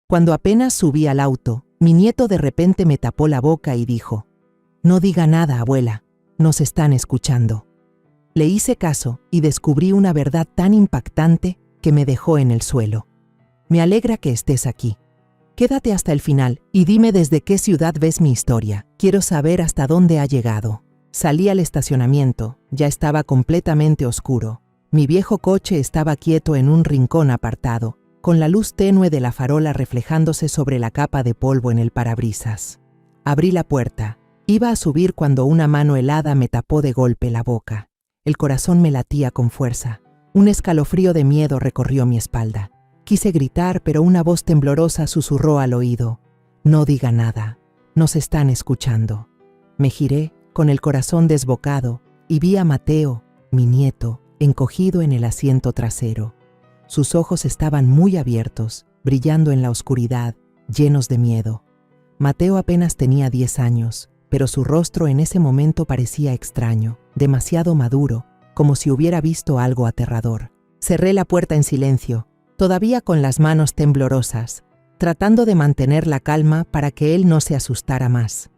Cuando apenas subí al auto, mi nieto de repente me tapó la boca y dijo: «No diga nada, abuela, nos están escuchando». Le hice caso y descubrí una verdad tan impactante que me dejó en el suelo. Me alegra que estés aquí. Quédate hasta el final y dime desde qué ciudad ves mi historia. Quiero saber hasta dónde ha llegado. Salí al estacionamiento, ya estaba completamente oscuro. Mi viejo coche estaba quieto en un rincón apartado, con la luz tenue de la farola reflejándose sobre la capa de polvo en el parabrisas. Abrí la puerta. Iba a subir cuando una mano helada me tapó de golpe la boca. El corazón me latía con fuerza. Un escalofrío de miedo recorrió mi espalda. Quise gritar, pero una voz temblorosa susurró al oído: «No diga nada, nos están escuchando». Me giré, con el corazón desbocado, y vi a Mateo, mi nieto, encogido en el asiento trasero. Sus ojos estaban muy abiertos, brillando en la oscuridad, llenos de miedo. Mateo apenas tenía 10 años, pero su rostro en ese momento parecía extraño, demasiado maduro, como si hubiera visto algo aterrador. Cerré la puerta en silencio, todavía con las manos temblorosas, tratando de mantener la calma para que él no se asustara más.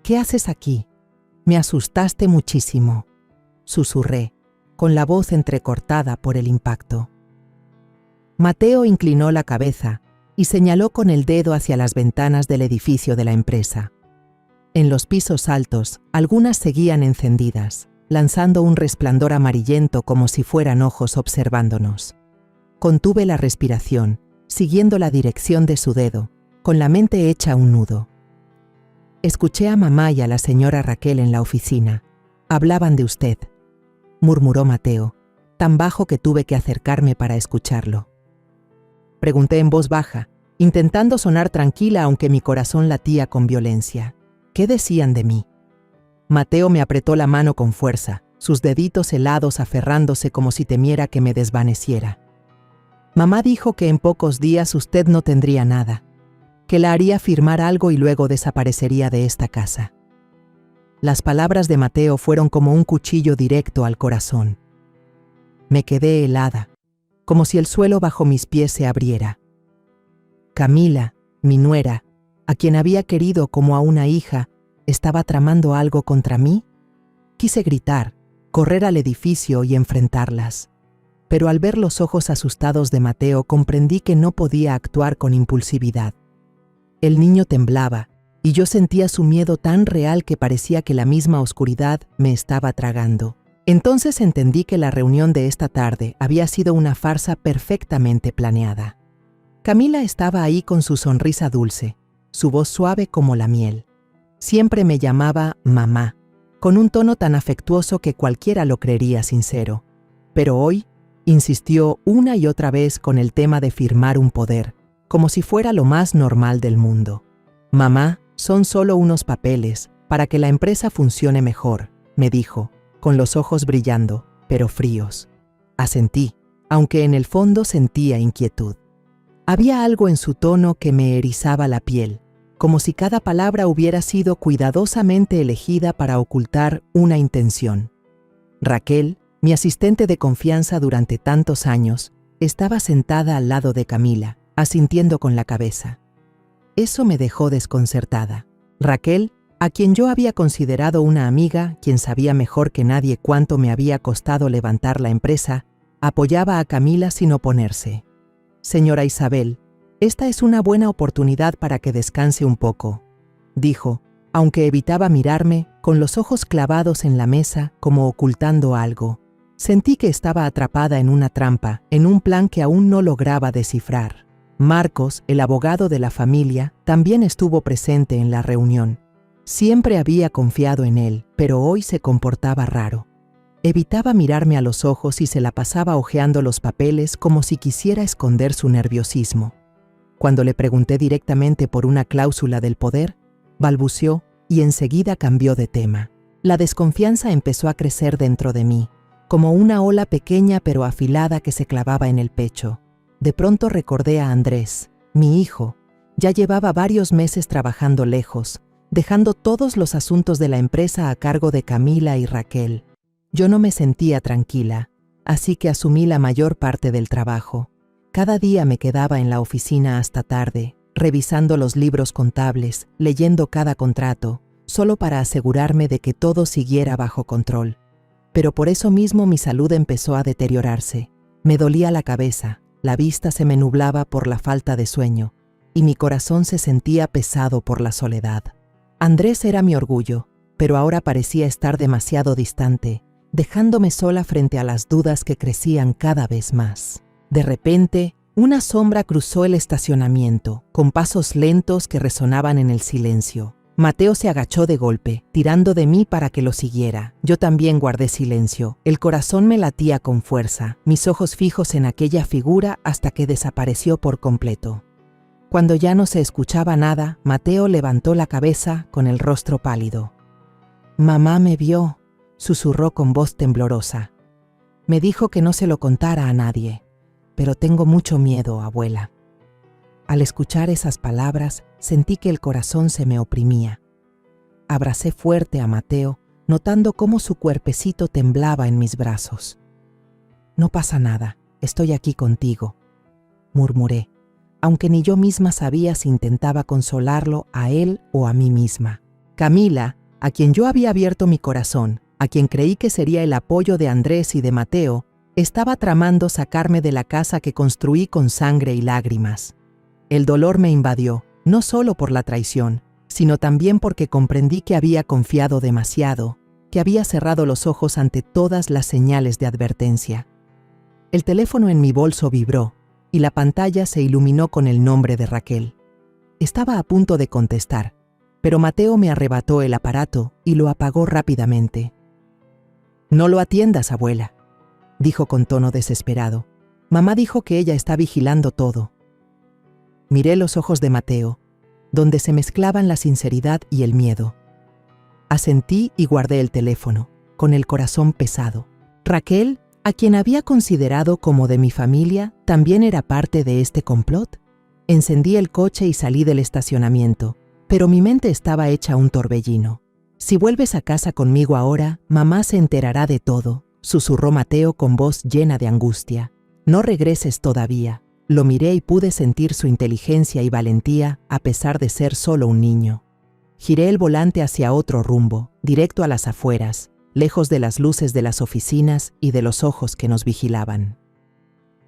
«¿Qué haces aquí? Me asustaste muchísimo», susurré, con la voz entrecortada por el impacto. Mateo inclinó la cabeza y señaló con el dedo hacia las ventanas del edificio de la empresa. En los pisos altos, algunas seguían encendidas, lanzando un resplandor amarillento como si fueran ojos observándonos. Contuve la respiración, siguiendo la dirección de su dedo, con la mente hecha un nudo. Escuché a mamá y a la señora Raquel en la oficina. «Hablaban de usted», murmuró Mateo, tan bajo que tuve que acercarme para escucharlo. Pregunté en voz baja, intentando sonar tranquila aunque mi corazón latía con violencia. ¿Qué decían de mí? Mateo me apretó la mano con fuerza, sus deditos helados aferrándose como si temiera que me desvaneciera. Mamá dijo que en pocos días usted no tendría nada, que la haría firmar algo y luego desaparecería de esta casa. Las palabras de Mateo fueron como un cuchillo directo al corazón. Me quedé helada, como si el suelo bajo mis pies se abriera. Camila, mi nuera, a quien había querido como a una hija, ¿estaba tramando algo contra mí? Quise gritar, correr al edificio y enfrentarlas. Pero al ver los ojos asustados de Mateo comprendí que no podía actuar con impulsividad. El niño temblaba, y yo sentía su miedo tan real que parecía que la misma oscuridad me estaba tragando. Entonces entendí que la reunión de esta tarde había sido una farsa perfectamente planeada. Camila estaba ahí con su sonrisa dulce, su voz suave como la miel. Siempre me llamaba mamá, con un tono tan afectuoso que cualquiera lo creería sincero. Pero hoy insistió una y otra vez con el tema de firmar un poder, como si fuera lo más normal del mundo. «Mamá, son solo unos papeles para que la empresa funcione mejor», me dijo, con los ojos brillando, pero fríos. Asentí, aunque en el fondo sentía inquietud. Había algo en su tono que me erizaba la piel, como si cada palabra hubiera sido cuidadosamente elegida para ocultar una intención. Raquel, mi asistente de confianza durante tantos años, estaba sentada al lado de Camila, asintiendo con la cabeza. Eso me dejó desconcertada. Raquel, a quien yo había considerado una amiga, quien sabía mejor que nadie cuánto me había costado levantar la empresa, apoyaba a Camila sin oponerse. «Señora Isabel, esta es una buena oportunidad para que descanse un poco», dijo, aunque evitaba mirarme, con los ojos clavados en la mesa como ocultando algo. Sentí que estaba atrapada en una trampa, en un plan que aún no lograba descifrar. Marcos, el abogado de la familia, también estuvo presente en la reunión. Siempre había confiado en él, pero hoy se comportaba raro. Evitaba mirarme a los ojos y se la pasaba hojeando los papeles como si quisiera esconder su nerviosismo. Cuando le pregunté directamente por una cláusula del poder, balbuceó y enseguida cambió de tema. La desconfianza empezó a crecer dentro de mí, como una ola pequeña pero afilada que se clavaba en el pecho. De pronto recordé a Andrés, mi hijo. Ya llevaba varios meses trabajando lejos, dejando todos los asuntos de la empresa a cargo de Camila y Raquel. Yo no me sentía tranquila, así que asumí la mayor parte del trabajo. Cada día me quedaba en la oficina hasta tarde, revisando los libros contables, leyendo cada contrato, solo para asegurarme de que todo siguiera bajo control. Pero por eso mismo mi salud empezó a deteriorarse. Me dolía la cabeza, la vista se me nublaba por la falta de sueño, y mi corazón se sentía pesado por la soledad. Andrés era mi orgullo, pero ahora parecía estar demasiado distante, dejándome sola frente a las dudas que crecían cada vez más. De repente, una sombra cruzó el estacionamiento, con pasos lentos que resonaban en el silencio. Mateo se agachó de golpe, tirando de mí para que lo siguiera. Yo también guardé silencio. El corazón me latía con fuerza, mis ojos fijos en aquella figura hasta que desapareció por completo. Cuando ya no se escuchaba nada, Mateo levantó la cabeza con el rostro pálido. «Mamá me vio», susurró con voz temblorosa. «Me dijo que no se lo contara a nadie, pero tengo mucho miedo, abuela». Al escuchar esas palabras, sentí que el corazón se me oprimía. Abracé fuerte a Mateo, notando cómo su cuerpecito temblaba en mis brazos. «No pasa nada, estoy aquí contigo», murmuré, aunque ni yo misma sabía si intentaba consolarlo a él o a mí misma. Camila, a quien yo había abierto mi corazón, a quien creí que sería el apoyo de Andrés y de Mateo, estaba tramando sacarme de la casa que construí con sangre y lágrimas. El dolor me invadió, no solo por la traición, sino también porque comprendí que había confiado demasiado, que había cerrado los ojos ante todas las señales de advertencia. El teléfono en mi bolso vibró, y la pantalla se iluminó con el nombre de Raquel. Estaba a punto de contestar, pero Mateo me arrebató el aparato y lo apagó rápidamente. «No lo atiendas, abuela», dijo con tono desesperado. «Mamá dijo que ella está vigilando todo». Miré los ojos de Mateo, donde se mezclaban la sinceridad y el miedo. Asentí y guardé el teléfono, con el corazón pesado. Raquel, a quien había considerado como de mi familia, también era parte de este complot. Encendí el coche y salí del estacionamiento, pero mi mente estaba hecha un torbellino. «Si vuelves a casa conmigo ahora, mamá se enterará de todo», susurró Mateo con voz llena de angustia. «No regreses todavía». Lo miré y pude sentir su inteligencia y valentía a pesar de ser solo un niño. Giré el volante hacia otro rumbo, directo a las afueras, lejos de las luces de las oficinas y de los ojos que nos vigilaban.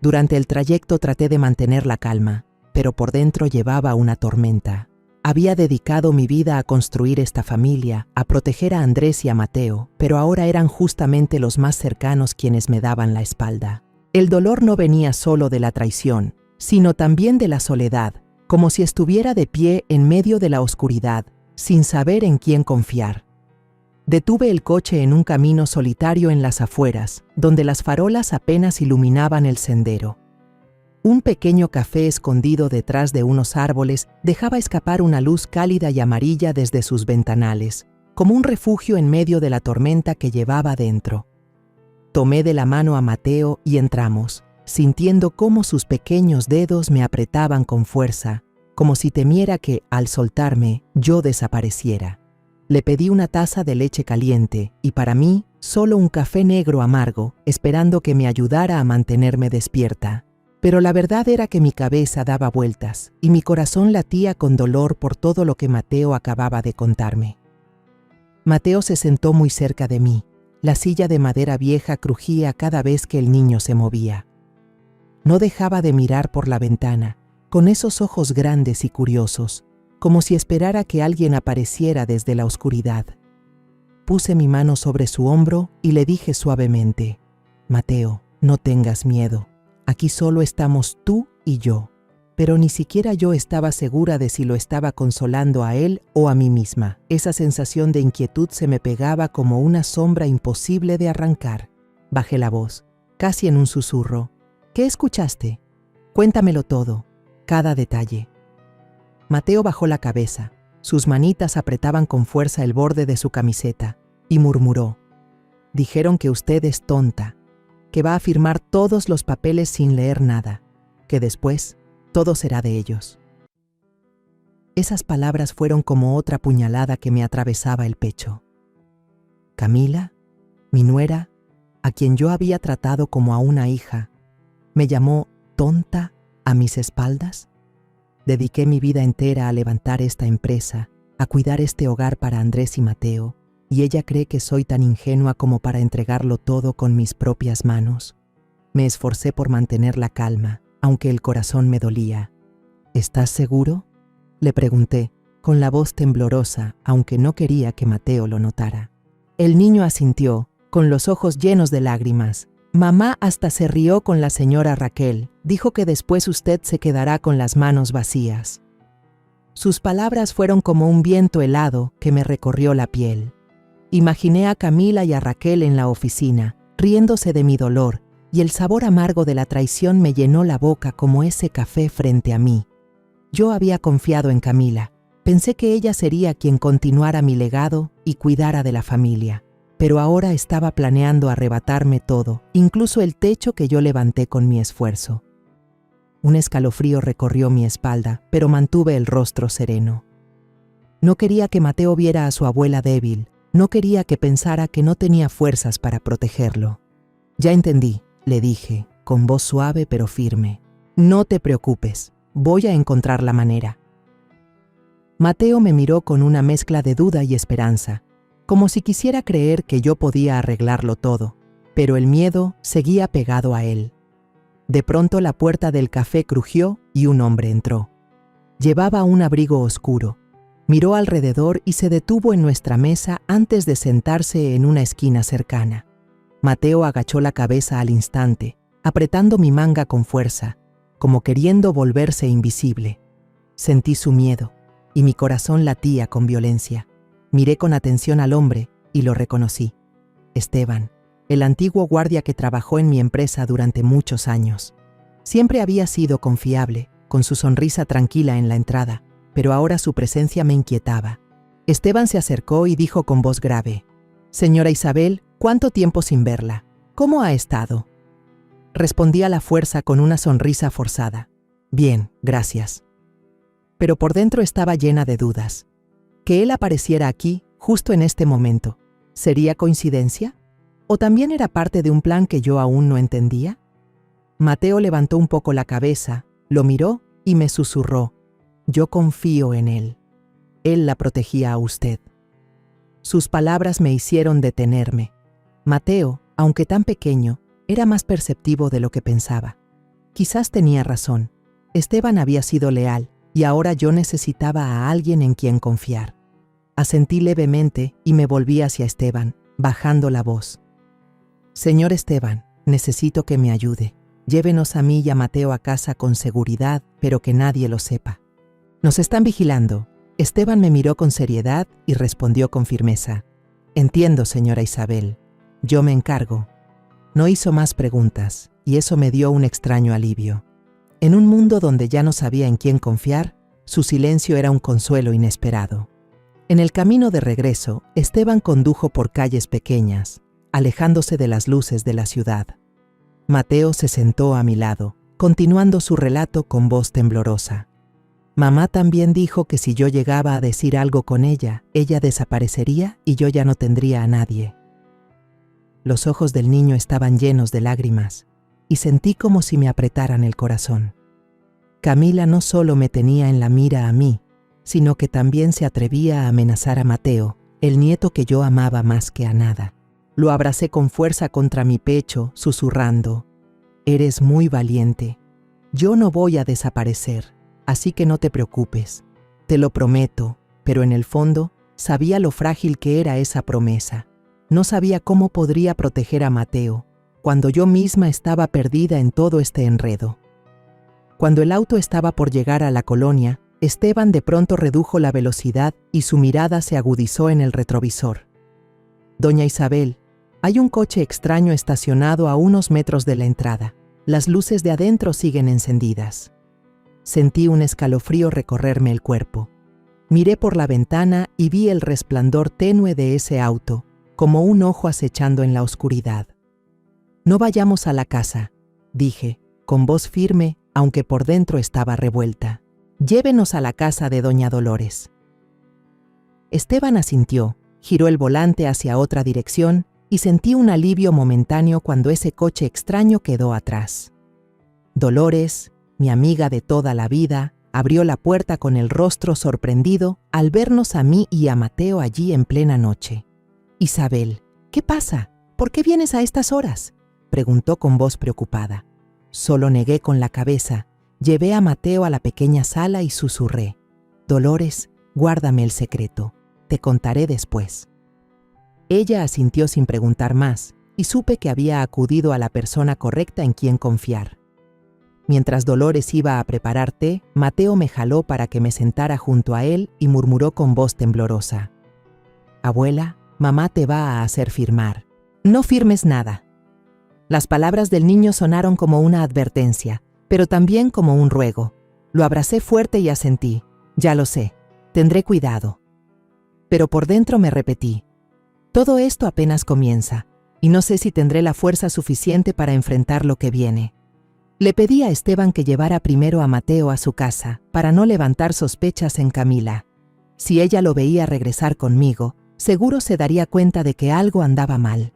Durante el trayecto traté de mantener la calma, pero por dentro llevaba una tormenta. Había dedicado mi vida a construir esta familia, a proteger a Andrés y a Mateo, pero ahora eran justamente los más cercanos quienes me daban la espalda. El dolor no venía solo de la traición, sino también de la soledad, como si estuviera de pie en medio de la oscuridad, sin saber en quién confiar. Detuve el coche en un camino solitario en las afueras, donde las farolas apenas iluminaban el sendero. Un pequeño café escondido detrás de unos árboles dejaba escapar una luz cálida y amarilla desde sus ventanales, como un refugio en medio de la tormenta que llevaba dentro. Tomé de la mano a Mateo y entramos, sintiendo cómo sus pequeños dedos me apretaban con fuerza, como si temiera que, al soltarme, yo desapareciera. Le pedí una taza de leche caliente y para mí, solo un café negro amargo, esperando que me ayudara a mantenerme despierta. Pero la verdad era que mi cabeza daba vueltas y mi corazón latía con dolor por todo lo que Mateo acababa de contarme. Mateo se sentó muy cerca de mí. La silla de madera vieja crujía cada vez que el niño se movía. No dejaba de mirar por la ventana, con esos ojos grandes y curiosos, como si esperara que alguien apareciera desde la oscuridad. Puse mi mano sobre su hombro y le dije suavemente: «Mateo, no tengas miedo. Aquí solo estamos tú y yo». Pero ni siquiera yo estaba segura de si lo estaba consolando a él o a mí misma. Esa sensación de inquietud se me pegaba como una sombra imposible de arrancar. Bajé la voz, casi en un susurro. «¿Qué escuchaste? Cuéntamelo todo, cada detalle». Mateo bajó la cabeza. Sus manitas apretaban con fuerza el borde de su camiseta y murmuró: «Dijeron que usted es tonta, que va a firmar todos los papeles sin leer nada, que después todo será de ellos». Esas palabras fueron como otra puñalada que me atravesaba el pecho. Camila, mi nuera, a quien yo había tratado como a una hija, me llamó tonta ¿A mis espaldas? Dediqué mi vida entera a levantar esta empresa, a cuidar este hogar para Andrés y Mateo, y ella cree que soy tan ingenua como para entregarlo todo con mis propias manos. Me esforcé por mantener la calma, aunque el corazón me dolía. ¿Estás seguro?, le pregunté, con la voz temblorosa, aunque no quería que Mateo lo notara. El niño asintió, con los ojos llenos de lágrimas. Mamá hasta se rió con la señora Raquel. Dijo que después usted se quedará con las manos vacías. Sus palabras fueron como un viento helado que me recorrió la piel. Imaginé a Camila y a Raquel en la oficina, riéndose de mi dolor, y el sabor amargo de la traición me llenó la boca como ese café frente a mí. Yo había confiado en Camila. Pensé que ella sería quien continuara mi legado y cuidara de la familia. Pero ahora estaba planeando arrebatarme todo, incluso el techo que yo levanté con mi esfuerzo. Un escalofrío recorrió mi espalda, pero mantuve el rostro sereno. No quería que Mateo viera a su abuela débil, no quería que pensara que no tenía fuerzas para protegerlo. Ya entendí, le dije, con voz suave pero firme. No te preocupes, voy a encontrar la manera. Mateo me miró con una mezcla de duda y esperanza, como si quisiera creer que yo podía arreglarlo todo, pero el miedo seguía pegado a él. De pronto la puerta del café crujió y un hombre entró. Llevaba un abrigo oscuro, miró alrededor y se detuvo en nuestra mesa antes de sentarse en una esquina cercana. Mateo agachó la cabeza al instante, apretando mi manga con fuerza, como queriendo volverse invisible. Sentí su miedo y mi corazón latía con violencia. Miré con atención al hombre y lo reconocí. Esteban, el antiguo guardia que trabajó en mi empresa durante muchos años. Siempre había sido confiable, con su sonrisa tranquila en la entrada, pero ahora su presencia me inquietaba. Esteban se acercó y dijo con voz grave: «Señora Isabel, ¿cuánto tiempo sin verla? ¿Cómo ha estado?». Respondí a la fuerza con una sonrisa forzada: «Bien, gracias». Pero por dentro estaba llena de dudas. Que él apareciera aquí, justo en este momento, ¿sería coincidencia? ¿O también era parte de un plan que yo aún no entendía? Mateo levantó un poco la cabeza, lo miró y me susurró: «Yo confío en él. Él la protegía a usted». Sus palabras me hicieron detenerme. Mateo, aunque tan pequeño, era más perceptivo de lo que pensaba. Quizás tenía razón. Esteban había sido leal, y ahora yo necesitaba a alguien en quien confiar. Asentí levemente y me volví hacia Esteban, bajando la voz. «Señor Esteban, necesito que me ayude. Llévenos a mí y a Mateo a casa con seguridad, pero que nadie lo sepa. Nos están vigilando». Esteban me miró con seriedad y respondió con firmeza: «Entiendo, señora Isabel. Yo me encargo». No hizo más preguntas, y eso me dio un extraño alivio. En un mundo donde ya no sabía en quién confiar, su silencio era un consuelo inesperado. En el camino de regreso, Esteban condujo por calles pequeñas, alejándose de las luces de la ciudad. Mateo se sentó a mi lado, continuando su relato con voz temblorosa. Mamá también dijo que si yo llegaba a decir algo con ella desaparecería y yo ya no tendría a nadie. Los ojos del niño estaban llenos de lágrimas y sentí como si me apretaran el corazón. Camila no solo me tenía en la mira a mí, sino que también se atrevía a amenazar a Mateo, el nieto que yo amaba más que a nada. Lo abracé con fuerza contra mi pecho, susurrando: «Eres muy valiente. Yo no voy a desaparecer, así que no te preocupes. Te lo prometo», pero en el fondo sabía lo frágil que era esa promesa. No sabía cómo podría proteger a Mateo, cuando yo misma estaba perdida en todo este enredo. Cuando el auto estaba por llegar a la colonia, Esteban de pronto redujo la velocidad y su mirada se agudizó en el retrovisor. «Doña Isabel, hay un coche extraño estacionado a unos metros de la entrada. Las luces de adentro siguen encendidas». Sentí un escalofrío recorrerme el cuerpo. Miré por la ventana y vi el resplandor tenue de ese auto, como un ojo acechando en la oscuridad. «No vayamos a la casa», dije, con voz firme, aunque por dentro estaba revuelta. «Llévenos a la casa de doña Dolores». Esteban asintió, giró el volante hacia otra dirección y sentí un alivio momentáneo cuando ese coche extraño quedó atrás. Dolores, mi amiga de toda la vida, abrió la puerta con el rostro sorprendido al vernos a mí y a Mateo allí en plena noche. «Isabel, ¿qué pasa? ¿Por qué vienes a estas horas?», preguntó con voz preocupada. Solo negué con la cabeza, llevé a Mateo a la pequeña sala y susurré: «Dolores, guárdame el secreto, te contaré después». Ella asintió sin preguntar más, y supe que había acudido a la persona correcta en quien confiar. Mientras Dolores iba a preparar té, Mateo me jaló para que me sentara junto a él y murmuró con voz temblorosa: «Abuela, mamá te va a hacer firmar. No firmes nada». Las palabras del niño sonaron como una advertencia, pero también como un ruego. Lo abracé fuerte y asentí: «Ya lo sé, tendré cuidado». Pero por dentro me repetí: «Todo esto apenas comienza, y no sé si tendré la fuerza suficiente para enfrentar lo que viene». Le pedí a Esteban que llevara primero a Mateo a su casa, para no levantar sospechas en Camila. Si ella lo veía regresar conmigo, seguro se daría cuenta de que algo andaba mal.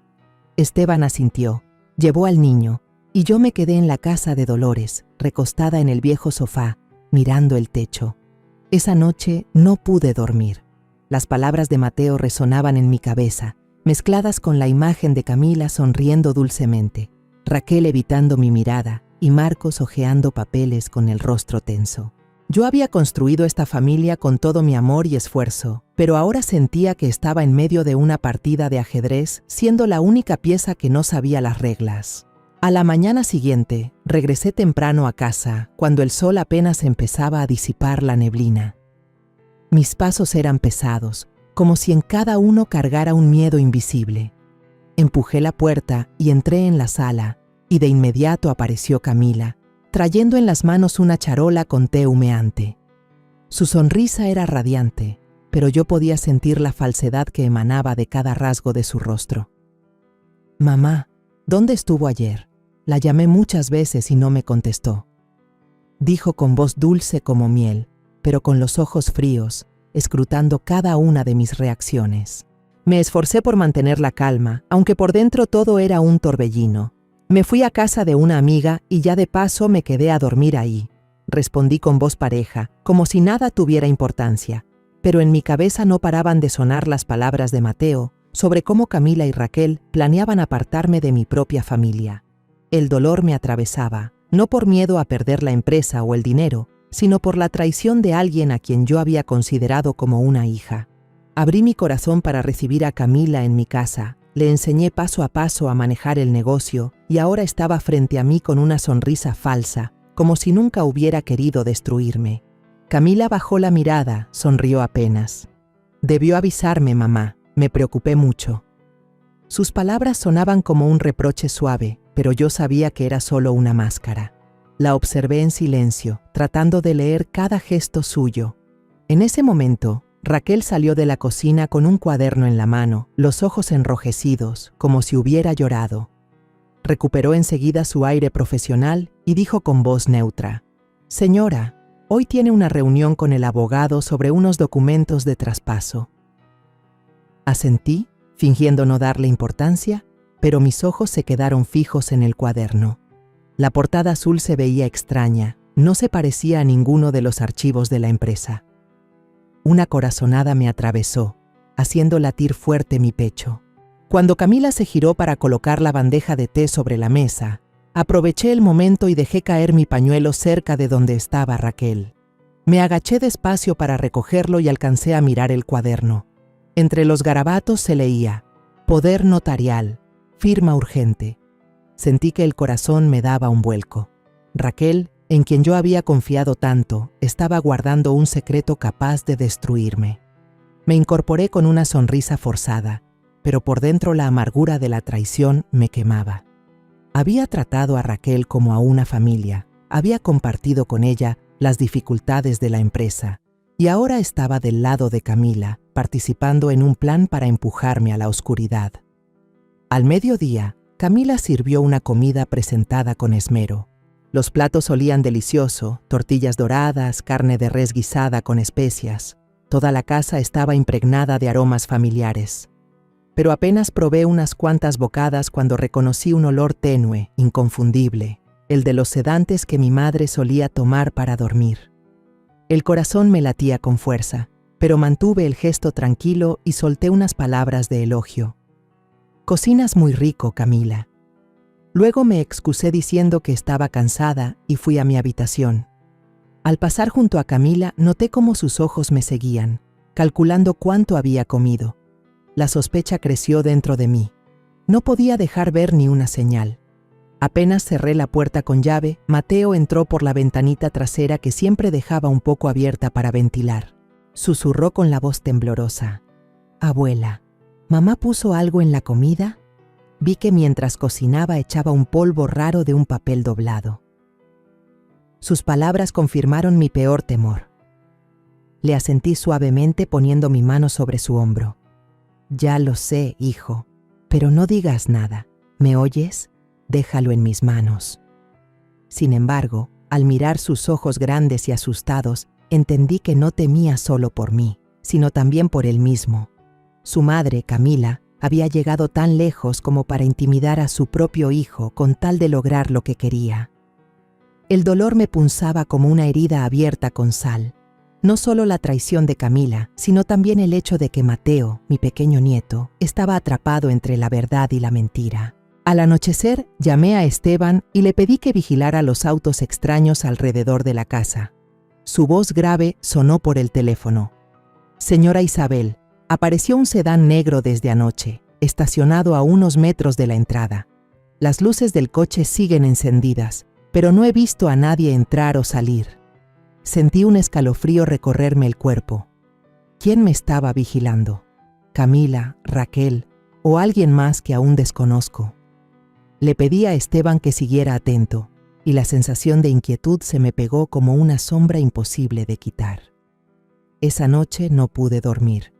Esteban asintió, llevó al niño, y yo me quedé en la casa de Dolores, recostada en el viejo sofá, mirando el techo. Esa noche no pude dormir. Las palabras de Mateo resonaban en mi cabeza, mezcladas con la imagen de Camila sonriendo dulcemente, Raquel evitando mi mirada y Marcos hojeando papeles con el rostro tenso. Yo había construido esta familia con todo mi amor y esfuerzo, pero ahora sentía que estaba en medio de una partida de ajedrez, siendo la única pieza que no sabía las reglas. A la mañana siguiente, regresé temprano a casa, cuando el sol apenas empezaba a disipar la neblina. Mis pasos eran pesados, como si en cada uno cargara un miedo invisible. Empujé la puerta y entré en la sala, y de inmediato apareció Camila, trayendo en las manos una charola con té humeante. Su sonrisa era radiante, pero yo podía sentir la falsedad que emanaba de cada rasgo de su rostro. «Mamá, ¿dónde estuvo ayer? La llamé muchas veces y no me contestó», dijo con voz dulce como miel, pero con los ojos fríos, escrutando cada una de mis reacciones. Me esforcé por mantener la calma, aunque por dentro todo era un torbellino. «Me fui a casa de una amiga y ya de paso me quedé a dormir ahí», respondí con voz pareja, como si nada tuviera importancia, pero en mi cabeza no paraban de sonar las palabras de Mateo sobre cómo Camila y Raquel planeaban apartarme de mi propia familia. El dolor me atravesaba, no por miedo a perder la empresa o el dinero, sino por la traición de alguien a quien yo había considerado como una hija. Abrí mi corazón para recibir a Camila en mi casa. Le enseñé paso a paso a manejar el negocio y ahora estaba frente a mí con una sonrisa falsa, como si nunca hubiera querido destruirme. Camila bajó la mirada, sonrió apenas. «Debió avisarme, mamá, me preocupé mucho». Sus palabras sonaban como un reproche suave, pero yo sabía que era solo una máscara. La observé en silencio, tratando de leer cada gesto suyo. En ese momento, Raquel salió de la cocina con un cuaderno en la mano, los ojos enrojecidos, como si hubiera llorado. Recuperó enseguida su aire profesional y dijo con voz neutra: «Señora, hoy tiene una reunión con el abogado sobre unos documentos de traspaso». Asentí, fingiendo no darle importancia, pero mis ojos se quedaron fijos en el cuaderno. La portada azul se veía extraña, no se parecía a ninguno de los archivos de la empresa. Una corazonada me atravesó, haciendo latir fuerte mi pecho. Cuando Camila se giró para colocar la bandeja de té sobre la mesa, aproveché el momento y dejé caer mi pañuelo cerca de donde estaba Raquel. Me agaché despacio para recogerlo y alcancé a mirar el cuaderno. Entre los garabatos se leía: «Poder notarial, firma urgente». Sentí que el corazón me daba un vuelco. Raquel, en quien yo había confiado tanto, estaba guardando un secreto capaz de destruirme. Me incorporé con una sonrisa forzada, pero por dentro la amargura de la traición me quemaba. Había tratado a Raquel como a una familia, había compartido con ella las dificultades de la empresa, y ahora estaba del lado de Camila, participando en un plan para empujarme a la oscuridad. Al mediodía, Camila sirvió una comida presentada con esmero. Los platos olían delicioso, tortillas doradas, carne de res guisada con especias. Toda la casa estaba impregnada de aromas familiares. Pero apenas probé unas cuantas bocadas cuando reconocí un olor tenue, inconfundible. el de los sedantes que mi madre solía tomar para dormir. El corazón me latía con fuerza, pero mantuve el gesto tranquilo y solté unas palabras de elogio. «Cocinas muy rico, Camila». Luego me excusé diciendo que estaba cansada y fui a mi habitación. Al pasar junto a Camila, noté cómo sus ojos me seguían, calculando cuánto había comido. La sospecha creció dentro de mí. No podía dejar ver ni una señal. Apenas cerré la puerta con llave, Mateo entró por la ventanita trasera que siempre dejaba un poco abierta para ventilar. Susurró con la voz temblorosa: «Abuela, ¿mamá puso algo en la comida?» Vi que mientras cocinaba echaba un polvo raro de un papel doblado. Sus palabras confirmaron mi peor temor. Le asentí suavemente poniendo mi mano sobre su hombro. «Ya lo sé, hijo, pero no digas nada. ¿Me oyes? Déjalo en mis manos». Sin embargo, al mirar sus ojos grandes y asustados, entendí que no temía solo por mí, sino también por él mismo. Su madre, Camila, había llegado tan lejos como para intimidar a su propio hijo con tal de lograr lo que quería. El dolor me punzaba como una herida abierta con sal. No solo la traición de Camila, sino también el hecho de que Mateo, mi pequeño nieto, estaba atrapado entre la verdad y la mentira. Al anochecer, llamé a Esteban y le pedí que vigilara los autos extraños alrededor de la casa. Su voz grave sonó por el teléfono. «Señora Isabel, apareció un sedán negro desde anoche, estacionado a unos metros de la entrada. Las luces del coche siguen encendidas, pero no he visto a nadie entrar o salir». Sentí un escalofrío recorrerme el cuerpo. ¿Quién me estaba vigilando? ¿Camila, Raquel o alguien más que aún desconozco? Le pedí a Esteban que siguiera atento, y la sensación de inquietud se me pegó como una sombra imposible de quitar. Esa noche no pude dormir.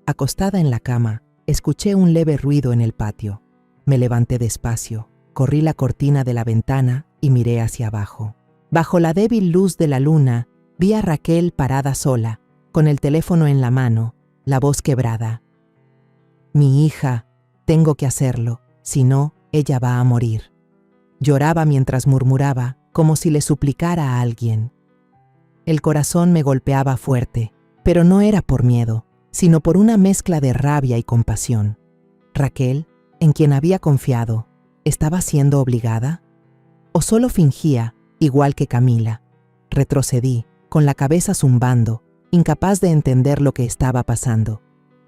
Acostada en la cama, escuché un leve ruido en el patio. Me levanté despacio, corrí la cortina de la ventana y miré hacia abajo. Bajo la débil luz de la luna, vi a Raquel parada sola, con el teléfono en la mano, la voz quebrada. «Mi hija, tengo que hacerlo, si no, ella va a morir». Lloraba mientras murmuraba, como si le suplicara a alguien. El corazón me golpeaba fuerte, pero no era por miedo, sino por una mezcla de rabia y compasión. Raquel, en quien había confiado, ¿estaba siendo obligada? ¿O solo fingía, igual que Camila? Retrocedí, con la cabeza zumbando, incapaz de entender lo que estaba pasando.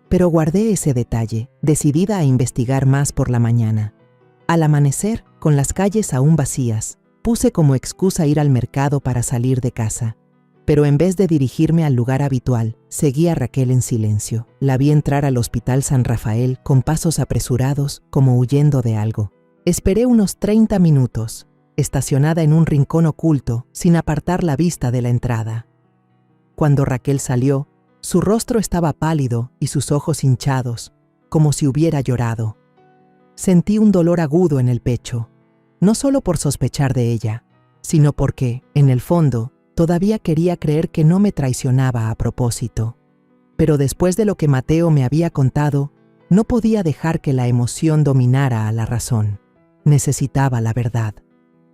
Pero guardé ese detalle, decidida a investigar más por la mañana. Al amanecer, con las calles aún vacías, puse como excusa ir al mercado para salir de casa. Pero en vez de dirigirme al lugar habitual, seguí a Raquel en silencio. La vi entrar al Hospital San Rafael con pasos apresurados, como huyendo de algo. Esperé unos 30 minutos, estacionada en un rincón oculto, sin apartar la vista de la entrada. Cuando Raquel salió, su rostro estaba pálido y sus ojos hinchados, como si hubiera llorado. Sentí un dolor agudo en el pecho, no solo por sospechar de ella, sino porque, en el fondo, todavía quería creer que no me traicionaba a propósito. Pero después de lo que Mateo me había contado, no podía dejar que la emoción dominara a la razón. Necesitaba la verdad.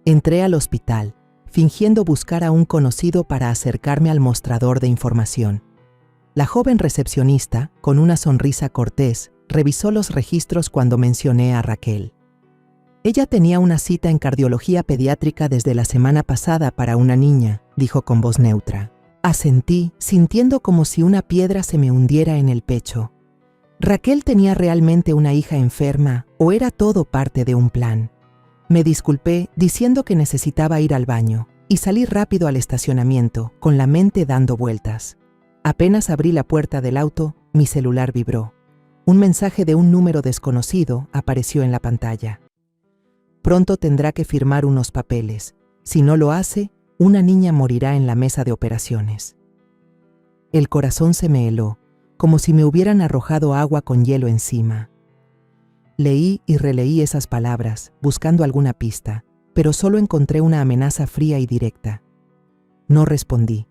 Entré al hospital, fingiendo buscar a un conocido para acercarme al mostrador de información. La joven recepcionista, con una sonrisa cortés, revisó los registros cuando mencioné a Raquel. Ella tenía una cita en cardiología pediátrica desde la semana pasada para una niña, dijo con voz neutra. Asentí, sintiendo como si una piedra se me hundiera en el pecho. ¿Raquel tenía realmente una hija enferma o era todo parte de un plan? Me disculpé diciendo que necesitaba ir al baño y salí rápido al estacionamiento, con la mente dando vueltas. Apenas abrí la puerta del auto, mi celular vibró. Un mensaje de un número desconocido apareció en la pantalla. Pronto tendrá que firmar unos papeles. Si no lo hace, una niña morirá en la mesa de operaciones. El corazón se me heló, como si me hubieran arrojado agua con hielo encima. Leí y releí esas palabras, buscando alguna pista, pero solo encontré una amenaza fría y directa. No respondí,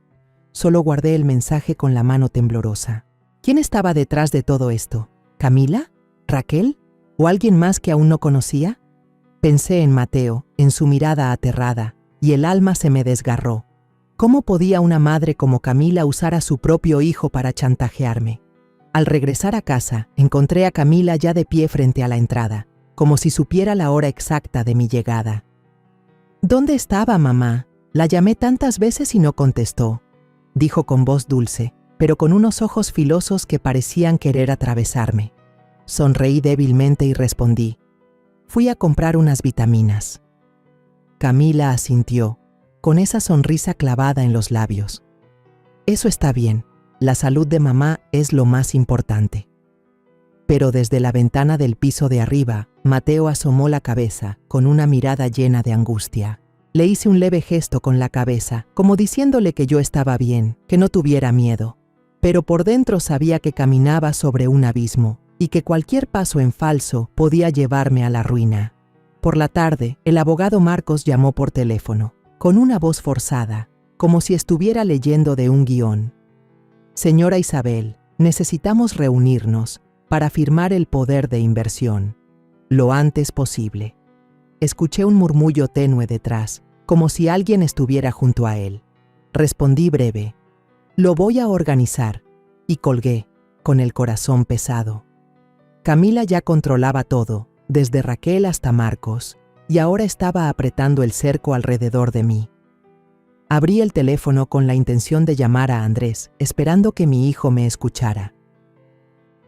solo guardé el mensaje con la mano temblorosa. ¿Quién estaba detrás de todo esto? ¿Camila? ¿Raquel? ¿O alguien más que aún no conocía? Pensé en Mateo, en su mirada aterrada, y el alma se me desgarró. ¿Cómo podía una madre como Camila usar a su propio hijo para chantajearme? Al regresar a casa, encontré a Camila ya de pie frente a la entrada, como si supiera la hora exacta de mi llegada. ¿Dónde estaba, mamá? La llamé tantas veces y no contestó, dijo con voz dulce, pero con unos ojos filosos que parecían querer atravesarme. Sonreí débilmente y respondí: fui a comprar unas vitaminas. Camila asintió, con esa sonrisa clavada en los labios. Eso está bien, la salud de mamá es lo más importante. Pero desde la ventana del piso de arriba, Mateo asomó la cabeza con una mirada llena de angustia. Le hice un leve gesto con la cabeza, como diciéndole que yo estaba bien, que no tuviera miedo. Pero por dentro sabía que caminaba sobre un abismo y que cualquier paso en falso podía llevarme a la ruina. Por la tarde, el abogado Marcos llamó por teléfono, con una voz forzada, como si estuviera leyendo de un guión. Señora Isabel, necesitamos reunirnos para firmar el poder de inversión, lo antes posible. Escuché un murmullo tenue detrás, como si alguien estuviera junto a él. Respondí breve: lo voy a organizar, y colgué, con el corazón pesado. Camila ya controlaba todo, desde Raquel hasta Marcos, y ahora estaba apretando el cerco alrededor de mí. Abrí el teléfono con la intención de llamar a Andrés, esperando que mi hijo me escuchara.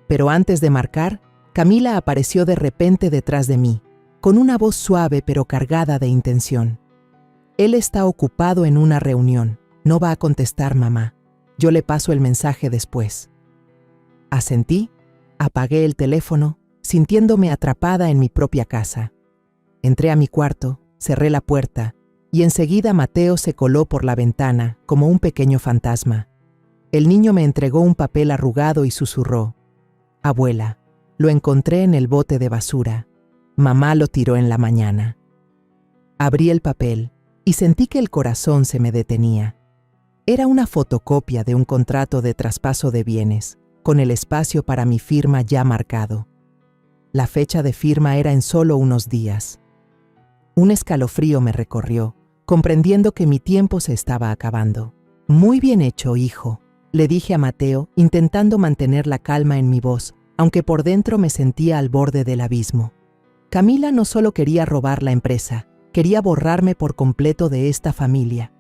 Pero antes de marcar, Camila apareció de repente detrás de mí, con una voz suave pero cargada de intención. Él está ocupado en una reunión, no va a contestar, mamá. Yo le paso el mensaje después. Asentí, apagué el teléfono, sintiéndome atrapada en mi propia casa. Entré a mi cuarto, cerré la puerta, y enseguida Mateo se coló por la ventana como un pequeño fantasma. El niño me entregó un papel arrugado y susurró: abuela, lo encontré en el bote de basura. Mamá lo tiró en la mañana. Abrí el papel y sentí que el corazón se me detenía. Era una fotocopia de un contrato de traspaso de bienes, con el espacio para mi firma ya marcado. La fecha de firma era en solo unos días. Un escalofrío me recorrió, comprendiendo que mi tiempo se estaba acabando. Muy bien hecho, hijo, le dije a Mateo, intentando mantener la calma en mi voz, aunque por dentro me sentía al borde del abismo. Camila no solo quería robar la empresa, quería borrarme por completo de esta familia.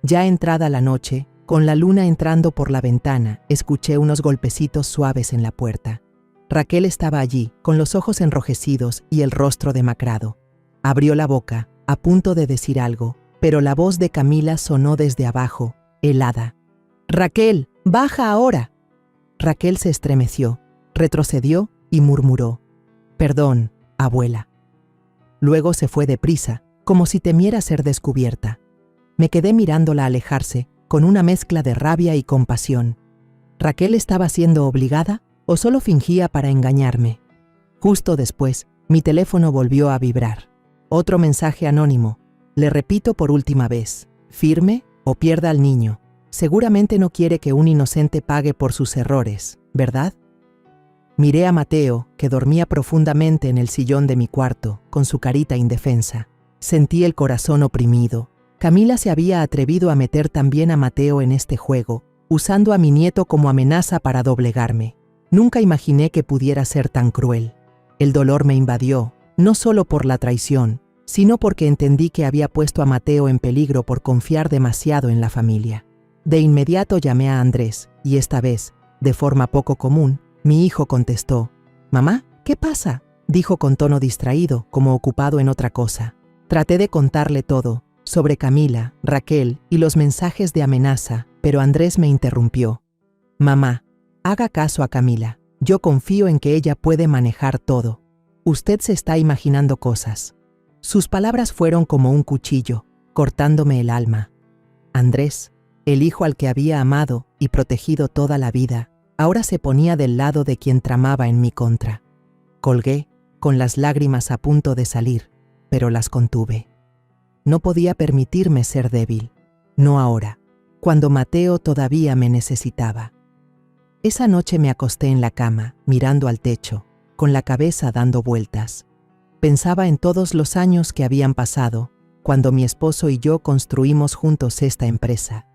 Ya entrada la noche, con la luna entrando por la ventana, escuché unos golpecitos suaves en la puerta. Raquel estaba allí, con los ojos enrojecidos y el rostro demacrado. Abrió la boca, a punto de decir algo, pero la voz de Camila sonó desde abajo, helada. «Raquel, baja ahora». Raquel se estremeció, retrocedió y murmuró: «Perdón, abuela». Luego se fue deprisa, como si temiera ser descubierta. Me quedé mirándola alejarse, con una mezcla de rabia y compasión. ¿Raquel estaba siendo obligada o solo fingía para engañarme? Justo después, mi teléfono volvió a vibrar. Otro mensaje anónimo. Le repito por última vez: firme o pierda al niño. Seguramente no quiere que un inocente pague por sus errores, ¿verdad? Miré a Mateo, que dormía profundamente en el sillón de mi cuarto, con su carita indefensa. Sentí el corazón oprimido. Camila se había atrevido a meter también a Mateo en este juego, usando a mi nieto como amenaza para doblegarme. Nunca imaginé que pudiera ser tan cruel. El dolor me invadió, no solo por la traición, sino porque entendí que había puesto a Mateo en peligro por confiar demasiado en la familia. De inmediato llamé a Andrés, y esta vez, de forma poco común, mi hijo contestó. «Mamá, ¿qué pasa?», dijo con tono distraído, como ocupado en otra cosa. Traté de contarle todo, sobre Camila, Raquel y los mensajes de amenaza, pero Andrés me interrumpió. «Mamá, haga caso a Camila. Yo confío en que ella puede manejar todo. Usted se está imaginando cosas». Sus palabras fueron como un cuchillo, cortándome el alma. Andrés, el hijo al que había amado y protegido toda la vida, ahora se ponía del lado de quien tramaba en mi contra. Colgué, con las lágrimas a punto de salir, pero las contuve. No podía permitirme ser débil, no ahora, cuando Mateo todavía me necesitaba. Esa noche me acosté en la cama, mirando al techo, con la cabeza dando vueltas. Pensaba en todos los años que habían pasado, cuando mi esposo y yo construimos juntos esta empresa,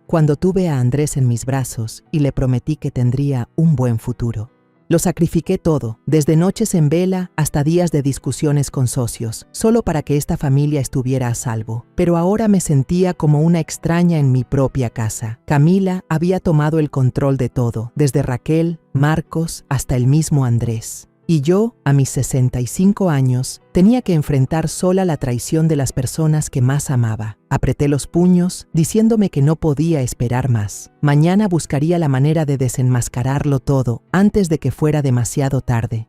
cuando tuve a Andrés en mis brazos y le prometí que tendría un buen futuro. Lo sacrifiqué todo, desde noches en vela hasta días de discusiones con socios, solo para que esta familia estuviera a salvo. Pero ahora me sentía como una extraña en mi propia casa. Camila había tomado el control de todo, desde Raquel, Marcos, hasta el mismo Andrés. Y yo, a mis 65 años, tenía que enfrentar sola la traición de las personas que más amaba. Apreté los puños, diciéndome que no podía esperar más. Mañana buscaría la manera de desenmascararlo todo antes de que fuera demasiado tarde.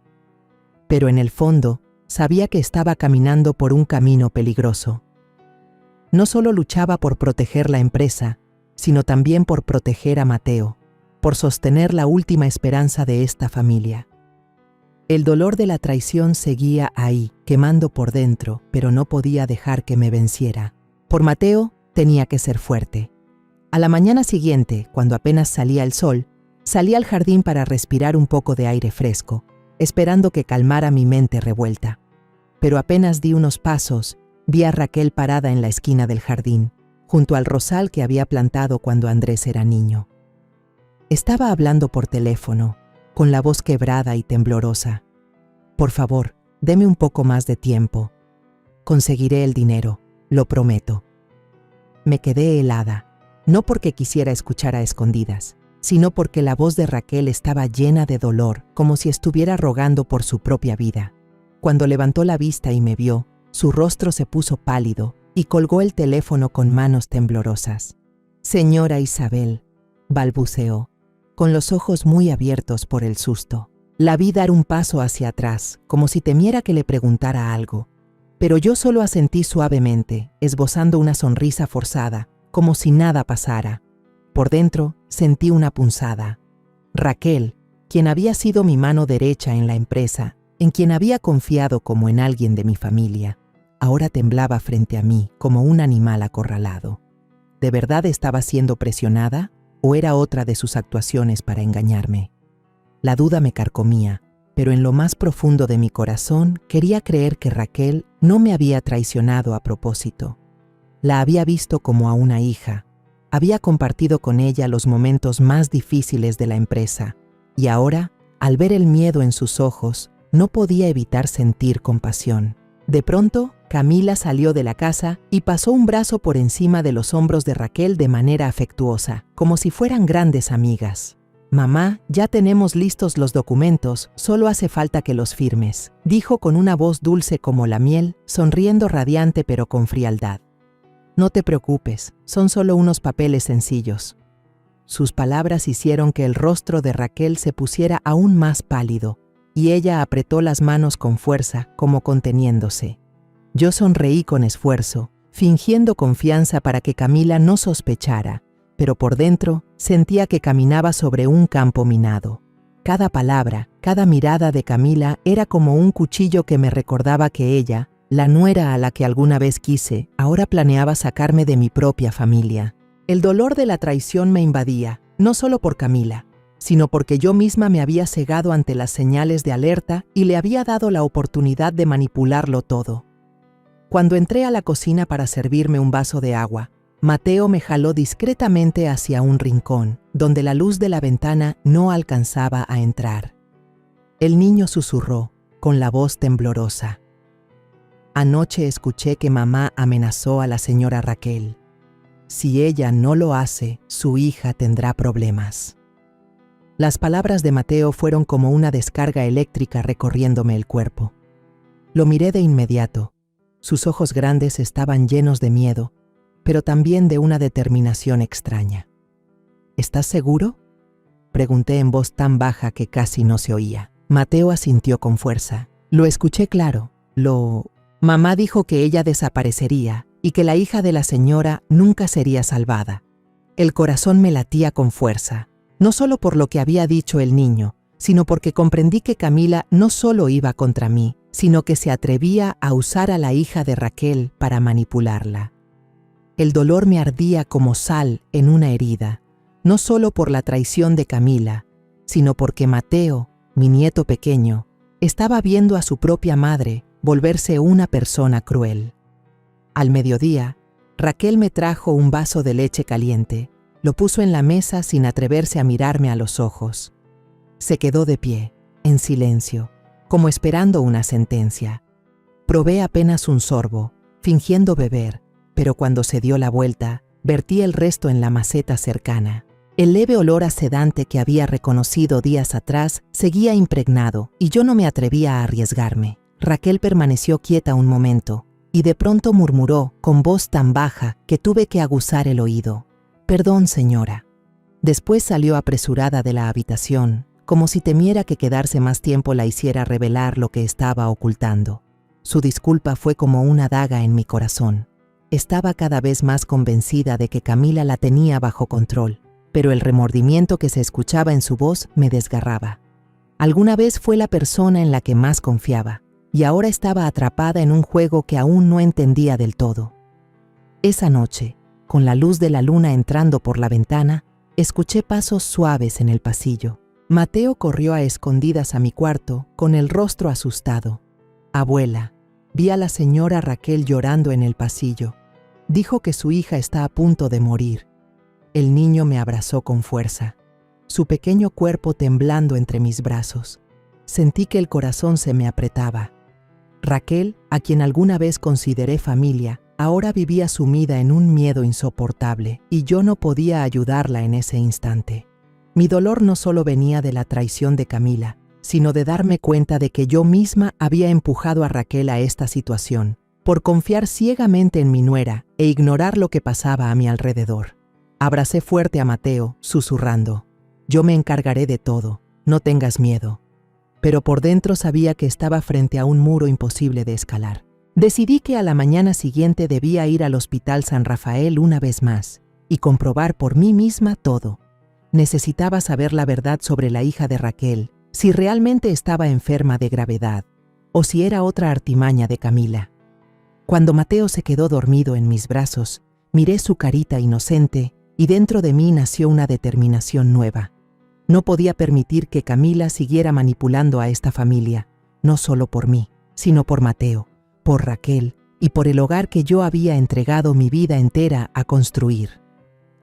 Pero en el fondo, sabía que estaba caminando por un camino peligroso. No solo luchaba por proteger la empresa, sino también por proteger a Mateo, por sostener la última esperanza de esta familia. El dolor de la traición seguía ahí, quemando por dentro, pero no podía dejar que me venciera. Por Mateo, tenía que ser fuerte. A la mañana siguiente, cuando apenas salía el sol, salí al jardín para respirar un poco de aire fresco, esperando que calmara mi mente revuelta. Pero apenas di unos pasos, vi a Raquel parada en la esquina del jardín, junto al rosal que había plantado cuando Andrés era niño. Estaba hablando por teléfono, con la voz quebrada y temblorosa. Por favor, deme un poco más de tiempo. Conseguiré el dinero, lo prometo. Me quedé helada, no porque quisiera escuchar a escondidas, sino porque la voz de Raquel estaba llena de dolor, como si estuviera rogando por su propia vida. Cuando levantó la vista y me vio, su rostro se puso pálido y colgó el teléfono con manos temblorosas. Señora Isabel, balbuceó, con los ojos muy abiertos por el susto. La vi dar un paso hacia atrás, como si temiera que le preguntara algo. Pero yo solo asentí suavemente, esbozando una sonrisa forzada, como si nada pasara. Por dentro, sentí una punzada. Raquel, quien había sido mi mano derecha en la empresa, en quien había confiado como en alguien de mi familia, ahora temblaba frente a mí como un animal acorralado. ¿De verdad estaba siendo presionada? ¿O era otra de sus actuaciones para engañarme? La duda me carcomía, pero en lo más profundo de mi corazón quería creer que Raquel no me había traicionado a propósito. La había visto como a una hija, había compartido con ella los momentos más difíciles de la empresa, y ahora, al ver el miedo en sus ojos, no podía evitar sentir compasión. De pronto, Camila salió de la casa y pasó un brazo por encima de los hombros de Raquel de manera afectuosa, como si fueran grandes amigas. «Mamá, ya tenemos listos los documentos, solo hace falta que los firmes», dijo con una voz dulce como la miel, sonriendo radiante pero con frialdad. «No te preocupes, son solo unos papeles sencillos». Sus palabras hicieron que el rostro de Raquel se pusiera aún más pálido, y ella apretó las manos con fuerza, como conteniéndose. Yo sonreí con esfuerzo, fingiendo confianza para que Camila no sospechara, pero por dentro sentía que caminaba sobre un campo minado. Cada palabra, cada mirada de Camila era como un cuchillo que me recordaba que ella, la nuera a la que alguna vez quise, ahora planeaba sacarme de mi propia familia. El dolor de la traición me invadía, no solo por Camila, sino porque yo misma me había cegado ante las señales de alerta y le había dado la oportunidad de manipularlo todo. Cuando entré a la cocina para servirme un vaso de agua, Mateo me jaló discretamente hacia un rincón, donde la luz de la ventana no alcanzaba a entrar. El niño susurró, con la voz temblorosa. Anoche escuché que mamá amenazó a la señora Raquel. Si ella no lo hace, su hija tendrá problemas. Las palabras de Mateo fueron como una descarga eléctrica recorriéndome el cuerpo. Lo miré de inmediato. Sus ojos grandes estaban llenos de miedo, pero también de una determinación extraña. ¿Estás seguro?, pregunté en voz tan baja que casi no se oía. Mateo asintió con fuerza. Lo escuché claro. Mamá dijo que ella desaparecería y que la hija de la señora nunca sería salvada. El corazón me latía con fuerza, no solo por lo que había dicho el niño, sino porque comprendí que Camila no solo iba contra mí, sino que se atrevía a usar a la hija de Raquel para manipularla. El dolor me ardía como sal en una herida, no solo por la traición de Camila, sino porque Mateo, mi nieto pequeño, estaba viendo a su propia madre volverse una persona cruel. Al mediodía, Raquel me trajo un vaso de leche caliente, lo puso en la mesa sin atreverse a mirarme a los ojos. Se quedó de pie, en silencio, como esperando una sentencia. Probé apenas un sorbo, fingiendo beber, pero cuando se dio la vuelta, vertí el resto en la maceta cercana. El leve olor a sedante que había reconocido días atrás seguía impregnado y yo no me atrevía a arriesgarme. Raquel permaneció quieta un momento y de pronto murmuró con voz tan baja que tuve que aguzar el oído: «Perdón, señora». Después salió apresurada de la habitación, como si temiera que quedarse más tiempo la hiciera revelar lo que estaba ocultando. Su disculpa fue como una daga en mi corazón. Estaba cada vez más convencida de que Camila la tenía bajo control, pero el remordimiento que se escuchaba en su voz me desgarraba. Alguna vez fue la persona en la que más confiaba, y ahora estaba atrapada en un juego que aún no entendía del todo. Esa noche, con la luz de la luna entrando por la ventana, escuché pasos suaves en el pasillo. Mateo corrió a escondidas a mi cuarto, con el rostro asustado. «Abuela, vi a la señora Raquel llorando en el pasillo. Dijo que su hija está a punto de morir». El niño me abrazó con fuerza, su pequeño cuerpo temblando entre mis brazos. Sentí que el corazón se me apretaba. Raquel, a quien alguna vez consideré familia, ahora vivía sumida en un miedo insoportable, y yo no podía ayudarla en ese instante. Mi dolor no solo venía de la traición de Camila, sino de darme cuenta de que yo misma había empujado a Raquel a esta situación, por confiar ciegamente en mi nuera e ignorar lo que pasaba a mi alrededor. Abracé fuerte a Mateo, susurrando: «Yo me encargaré de todo, no tengas miedo». Pero por dentro sabía que estaba frente a un muro imposible de escalar. Decidí que a la mañana siguiente debía ir al Hospital San Rafael una vez más y comprobar por mí misma todo. Necesitaba saber la verdad sobre la hija de Raquel, si realmente estaba enferma de gravedad, o si era otra artimaña de Camila. Cuando Mateo se quedó dormido en mis brazos, miré su carita inocente y dentro de mí nació una determinación nueva. No podía permitir que Camila siguiera manipulando a esta familia, no solo por mí, sino por Mateo, por Raquel y por el hogar que yo había entregado mi vida entera a construir.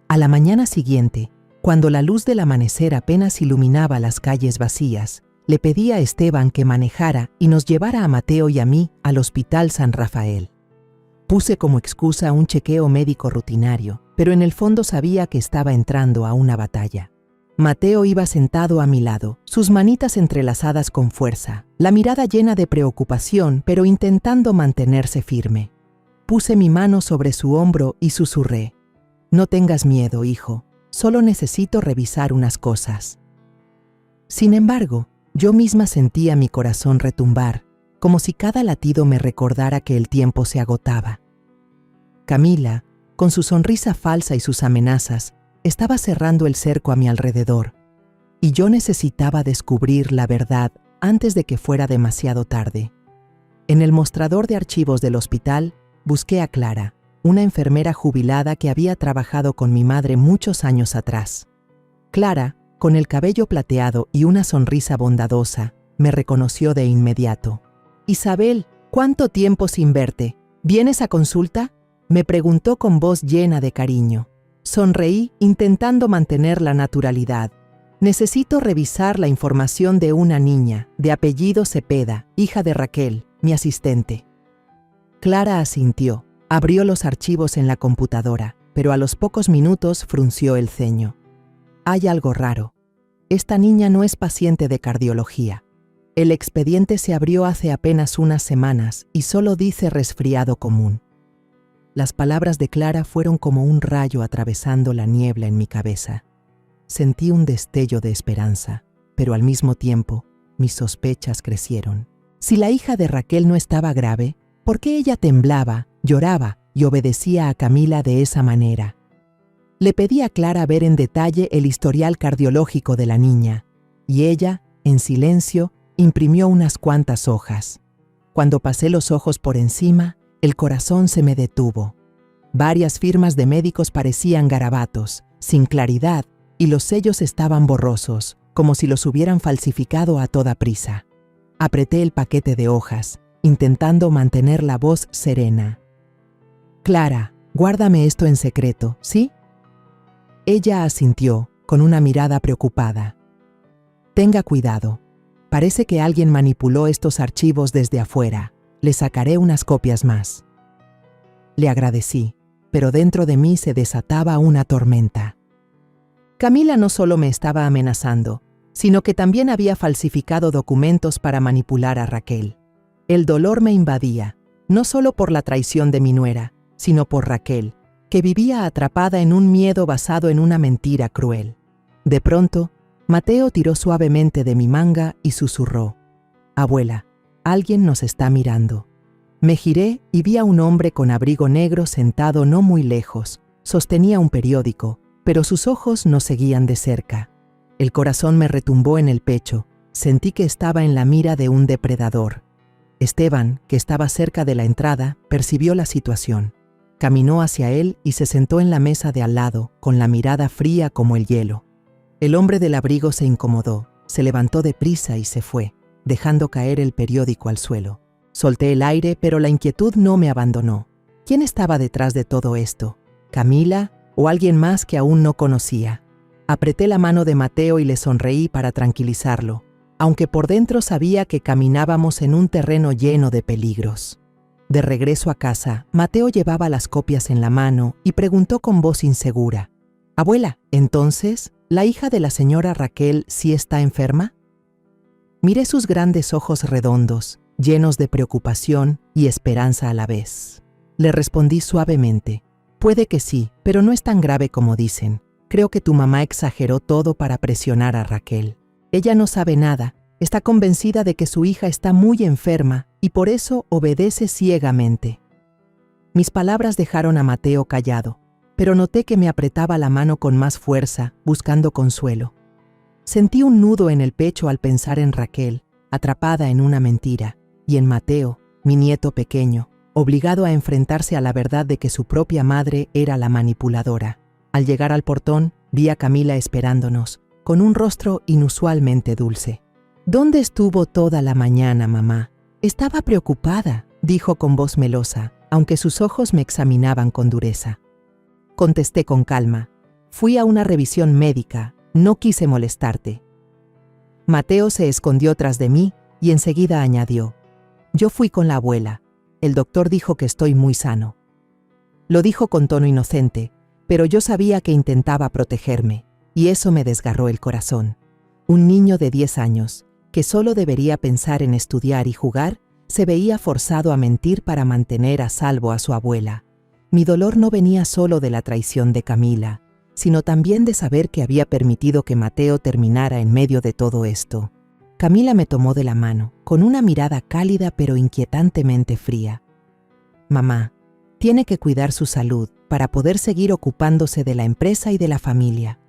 A la mañana siguiente, cuando la luz del amanecer apenas iluminaba las calles vacías, le pedí a Esteban que manejara y nos llevara a Mateo y a mí al Hospital San Rafael. Puse como excusa un chequeo médico rutinario, pero en el fondo sabía que estaba entrando a una batalla. Mateo iba sentado a mi lado, sus manitas entrelazadas con fuerza, la mirada llena de preocupación, pero intentando mantenerse firme. Puse mi mano sobre su hombro y susurré: «No tengas miedo, hijo, solo necesito revisar unas cosas». Sin embargo, yo misma sentía mi corazón retumbar, como si cada latido me recordara que el tiempo se agotaba. Camila, con su sonrisa falsa y sus amenazas, estaba cerrando el cerco a mi alrededor, y yo necesitaba descubrir la verdad antes de que fuera demasiado tarde. En el mostrador de archivos del hospital, busqué a Clara, una enfermera jubilada que había trabajado con mi madre muchos años atrás. Clara, con el cabello plateado y una sonrisa bondadosa, me reconoció de inmediato. «Isabel, ¿cuánto tiempo sin verte? ¿Vienes a consulta?», me preguntó con voz llena de cariño. Sonreí, intentando mantener la naturalidad. «Necesito revisar la información de una niña, de apellido Cepeda, hija de Raquel, mi asistente». Clara asintió, abrió los archivos en la computadora, pero a los pocos minutos frunció el ceño. «Hay algo raro. Esta niña no es paciente de cardiología. El expediente se abrió hace apenas unas semanas y solo dice resfriado común». Las palabras de Clara fueron como un rayo atravesando la niebla en mi cabeza. Sentí un destello de esperanza, pero al mismo tiempo, mis sospechas crecieron. Si la hija de Raquel no estaba grave, ¿por qué ella temblaba, lloraba y obedecía a Camila de esa manera? Le pedí a Clara ver en detalle el historial cardiológico de la niña, y ella, en silencio, imprimió unas cuantas hojas. Cuando pasé los ojos por encima, el corazón se me detuvo. Varias firmas de médicos parecían garabatos, sin claridad, y los sellos estaban borrosos, como si los hubieran falsificado a toda prisa. Apreté el paquete de hojas, intentando mantener la voz serena. «Clara, guárdame esto en secreto, ¿sí?» Ella asintió, con una mirada preocupada. «Tenga cuidado. Parece que alguien manipuló estos archivos desde afuera. Le sacaré unas copias más». Le agradecí, pero dentro de mí se desataba una tormenta. Camila no solo me estaba amenazando, sino que también había falsificado documentos para manipular a Raquel. El dolor me invadía, no solo por la traición de mi nuera, sino por Raquel, que vivía atrapada en un miedo basado en una mentira cruel. De pronto, Mateo tiró suavemente de mi manga y susurró: «Abuela, alguien nos está mirando». Me giré y vi a un hombre con abrigo negro sentado no muy lejos. Sostenía un periódico, pero sus ojos nos seguían de cerca. El corazón me retumbó en el pecho. Sentí que estaba en la mira de un depredador. Esteban, que estaba cerca de la entrada, percibió la situación. Caminó hacia él y se sentó en la mesa de al lado, con la mirada fría como el hielo. El hombre del abrigo se incomodó, se levantó deprisa y se fue, dejando caer el periódico al suelo. Solté el aire, pero la inquietud no me abandonó. ¿Quién estaba detrás de todo esto? ¿Camila o alguien más que aún no conocía? Apreté la mano de Mateo y le sonreí para tranquilizarlo, aunque por dentro sabía que caminábamos en un terreno lleno de peligros. De regreso a casa, Mateo llevaba las copias en la mano y preguntó con voz insegura: «Abuela, ¿entonces la hija de la señora Raquel sí está enferma?» Miré sus grandes ojos redondos, llenos de preocupación y esperanza a la vez. Le respondí suavemente: «Puede que sí, pero no es tan grave como dicen. Creo que tu mamá exageró todo para presionar a Raquel. Ella no sabe nada, está convencida de que su hija está muy enferma y por eso obedece ciegamente». Mis palabras dejaron a Mateo callado, pero noté que me apretaba la mano con más fuerza, buscando consuelo. Sentí un nudo en el pecho al pensar en Raquel, atrapada en una mentira, y en Mateo, mi nieto pequeño, obligado a enfrentarse a la verdad de que su propia madre era la manipuladora. Al llegar al portón, vi a Camila esperándonos, con un rostro inusualmente dulce. «¿Dónde estuvo toda la mañana, mamá?» «Estaba preocupada», dijo con voz melosa, aunque sus ojos me examinaban con dureza. Contesté con calma: «Fui a una revisión médica, no quise molestarte». Mateo se escondió tras de mí y enseguida añadió: «Yo fui con la abuela. El doctor dijo que estoy muy sano». Lo dijo con tono inocente, pero yo sabía que intentaba protegerme, y eso me desgarró el corazón. Un niño de 10 años, que solo debería pensar en estudiar y jugar, se veía forzado a mentir para mantener a salvo a su abuela. Mi dolor no venía solo de la traición de Camila, sino también de saber que había permitido que Mateo terminara en medio de todo esto. Camila me tomó de la mano, con una mirada cálida pero inquietantemente fría. «Mamá, tiene que cuidar su salud para poder seguir ocupándose de la empresa y de la familia».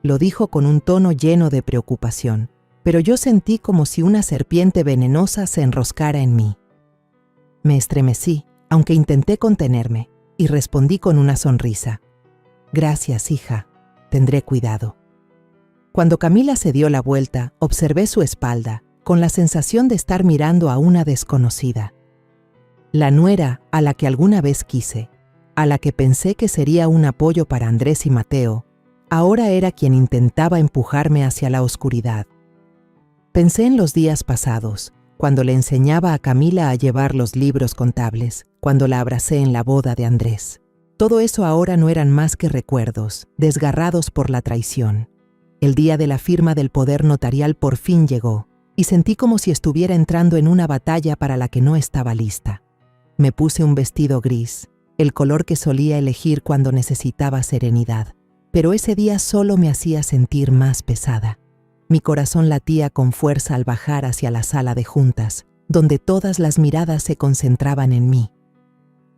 Lo dijo con un tono lleno de preocupación, pero yo sentí como si una serpiente venenosa se enroscara en mí. Me estremecí, aunque intenté contenerme, y respondí con una sonrisa: «Gracias, hija, tendré cuidado». Cuando Camila se dio la vuelta, observé su espalda, con la sensación de estar mirando a una desconocida. La nuera a la que alguna vez quise, a la que pensé que sería un apoyo para Andrés y Mateo, ahora era quien intentaba empujarme hacia la oscuridad. Pensé en los días pasados, cuando le enseñaba a Camila a llevar los libros contables, cuando la abracé en la boda de Andrés. Todo eso ahora no eran más que recuerdos, desgarrados por la traición. El día de la firma del poder notarial por fin llegó, y sentí como si estuviera entrando en una batalla para la que no estaba lista. Me puse un vestido gris, el color que solía elegir cuando necesitaba serenidad, pero ese día solo me hacía sentir más pesada. Mi corazón latía con fuerza al bajar hacia la sala de juntas, donde todas las miradas se concentraban en mí.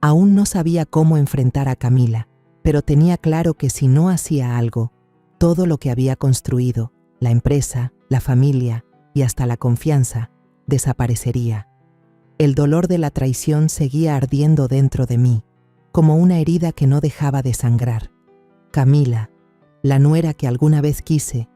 Aún no sabía cómo enfrentar a Camila, pero tenía claro que si no hacía algo, todo lo que había construido, la empresa, la familia y hasta la confianza, desaparecería. El dolor de la traición seguía ardiendo dentro de mí, como una herida que no dejaba de sangrar. Camila, la nuera que alguna vez quise,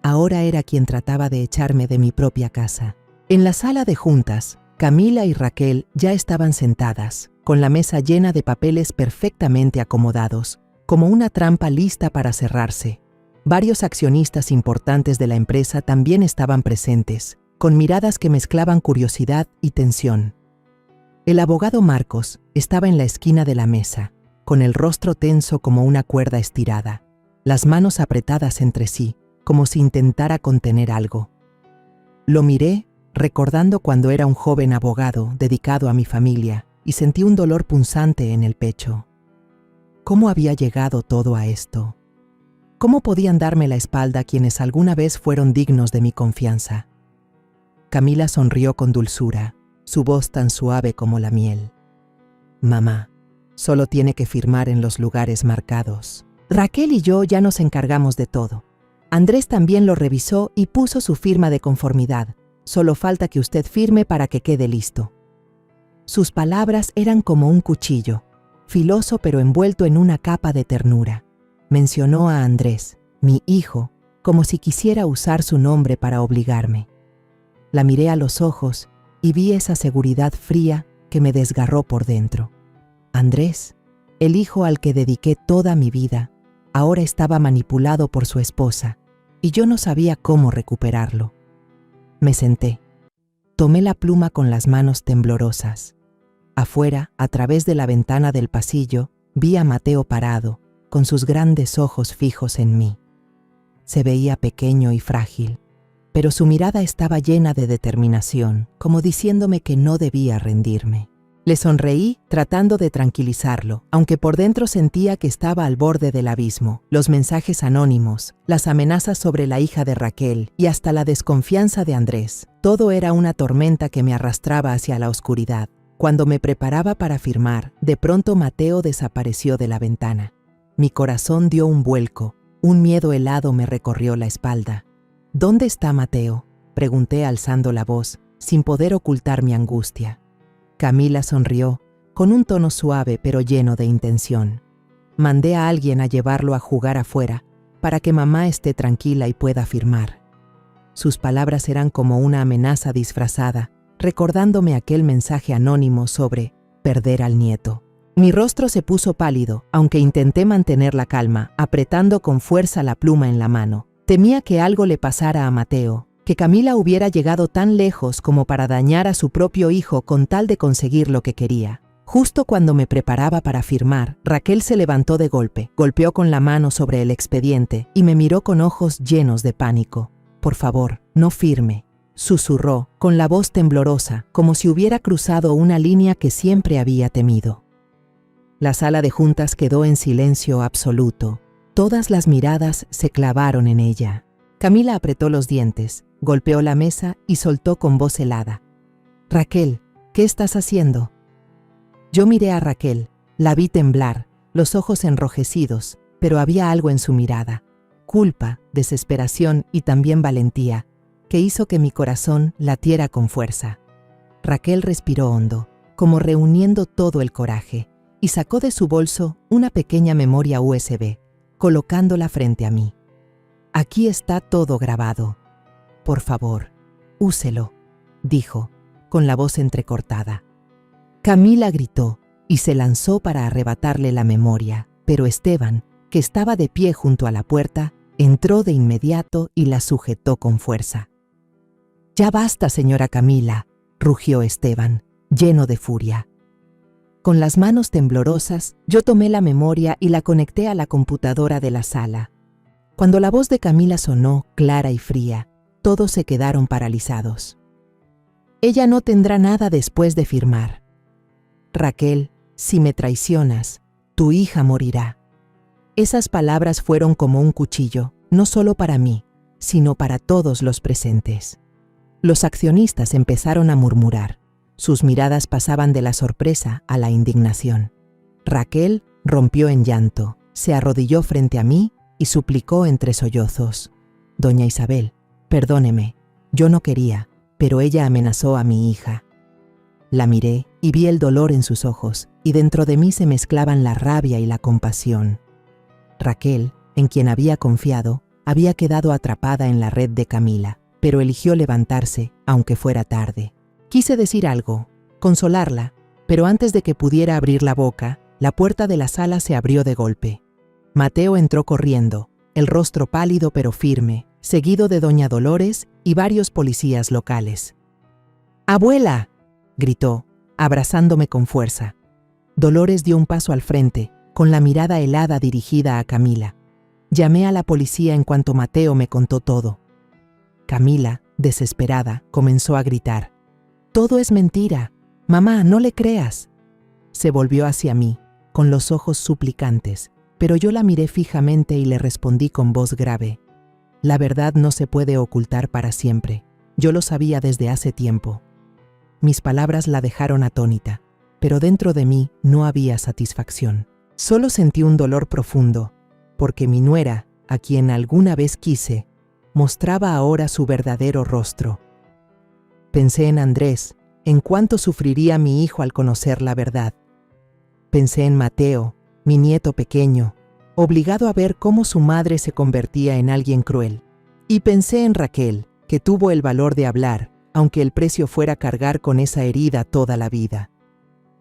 ahora era quien trataba de echarme de mi propia casa. En la sala de juntas, Camila y Raquel ya estaban sentadas, con la mesa llena de papeles perfectamente acomodados, como una trampa lista para cerrarse. Varios accionistas importantes de la empresa también estaban presentes, con miradas que mezclaban curiosidad y tensión. El abogado Marcos estaba en la esquina de la mesa, con el rostro tenso como una cuerda estirada, las manos apretadas entre sí, como si intentara contener algo. Lo miré, recordando cuando era un joven abogado dedicado a mi familia, y sentí un dolor punzante en el pecho. ¿Cómo había llegado todo a esto? ¿Cómo podían darme la espalda quienes alguna vez fueron dignos de mi confianza? Camila sonrió con dulzura, su voz tan suave como la miel. Mamá, solo tiene que firmar en los lugares marcados. Raquel y yo ya nos encargamos de todo. Andrés también lo revisó y puso su firma de conformidad. Solo falta que usted firme para que quede listo. Sus palabras eran como un cuchillo, filoso pero envuelto en una capa de ternura. Mencionó a Andrés, mi hijo, como si quisiera usar su nombre para obligarme. La miré a los ojos y vi esa seguridad fría que me desgarró por dentro. Andrés, el hijo al que dediqué toda mi vida, ahora estaba manipulado por su esposa, y yo no sabía cómo recuperarlo. Me senté. Tomé la pluma con las manos temblorosas. Afuera, a través de la ventana del pasillo, vi a Mateo parado, con sus grandes ojos fijos en mí. Se veía pequeño y frágil, pero su mirada estaba llena de determinación, como diciéndome que no debía rendirme. Le sonreí tratando de tranquilizarlo, aunque por dentro sentía que estaba al borde del abismo. Los mensajes anónimos, las amenazas sobre la hija de Raquel y hasta la desconfianza de Andrés. Todo era una tormenta que me arrastraba hacia la oscuridad. Cuando me preparaba para firmar, de pronto Mateo desapareció de la ventana. Mi corazón dio un vuelco, un miedo helado me recorrió la espalda. ¿Dónde está Mateo?, pregunté alzando la voz, sin poder ocultar mi angustia. Camila sonrió, con un tono suave pero lleno de intención. Mandé a alguien a llevarlo a jugar afuera, para que mamá esté tranquila y pueda firmar. Sus palabras eran como una amenaza disfrazada, recordándome aquel mensaje anónimo sobre perder al nieto. Mi rostro se puso pálido, aunque intenté mantener la calma, apretando con fuerza la pluma en la mano. Temía que algo le pasara a Mateo, que Camila hubiera llegado tan lejos como para dañar a su propio hijo con tal de conseguir lo que quería. Justo cuando me preparaba para firmar, Raquel se levantó de golpe, golpeó con la mano sobre el expediente y me miró con ojos llenos de pánico. «Por favor, no firme», susurró, con la voz temblorosa, como si hubiera cruzado una línea que siempre había temido. La sala de juntas quedó en silencio absoluto. Todas las miradas se clavaron en ella. Camila apretó los dientes, golpeó la mesa y soltó con voz helada: «Raquel, ¿qué estás haciendo?». Yo miré a Raquel, la vi temblar, los ojos enrojecidos, pero había algo en su mirada, culpa, desesperación y también valentía, que hizo que mi corazón latiera con fuerza. Raquel respiró hondo, como reuniendo todo el coraje, y sacó de su bolso una pequeña memoria USB, colocándola frente a mí. «Aquí está todo grabado. Por favor, úselo», dijo, con la voz entrecortada. Camila gritó y se lanzó para arrebatarle la memoria, pero Esteban, que estaba de pie junto a la puerta, entró de inmediato y la sujetó con fuerza. «Ya basta, señora Camila», rugió Esteban, lleno de furia. Con las manos temblorosas, yo tomé la memoria y la conecté a la computadora de la sala. Cuando la voz de Camila sonó, clara y fría, todos se quedaron paralizados. «Ella no tendrá nada después de firmar. Raquel, si me traicionas, tu hija morirá». Esas palabras fueron como un cuchillo, no solo para mí, sino para todos los presentes. Los accionistas empezaron a murmurar. Sus miradas pasaban de la sorpresa a la indignación. Raquel rompió en llanto, se arrodilló frente a mí y suplicó entre sollozos: «Doña Isabel, perdóneme, yo no quería, pero ella amenazó a mi hija». La miré y vi el dolor en sus ojos, y dentro de mí se mezclaban la rabia y la compasión. Raquel, en quien había confiado, había quedado atrapada en la red de Camila, pero eligió levantarse, aunque fuera tarde. Quise decir algo, consolarla, pero antes de que pudiera abrir la boca, la puerta de la sala se abrió de golpe. Mateo entró corriendo, el rostro pálido pero firme, seguido de doña Dolores y varios policías locales. ¡Abuela!, gritó, abrazándome con fuerza. Dolores dio un paso al frente, con la mirada helada dirigida a Camila. Llamé a la policía en cuanto Mateo me contó todo. Camila, desesperada, comenzó a gritar. «Todo es mentira. Mamá, no le creas». Se volvió hacia mí, con los ojos suplicantes, pero yo la miré fijamente y le respondí con voz grave. La verdad no se puede ocultar para siempre. Yo lo sabía desde hace tiempo. Mis palabras la dejaron atónita, pero dentro de mí no había satisfacción. Solo sentí un dolor profundo, porque mi nuera, a quien alguna vez quise, mostraba ahora su verdadero rostro. Pensé en Andrés, en cuánto sufriría mi hijo al conocer la verdad. Pensé en Mateo, mi nieto pequeño, obligado a ver cómo su madre se convertía en alguien cruel. Y pensé en Raquel, que tuvo el valor de hablar, aunque el precio fuera cargar con esa herida toda la vida.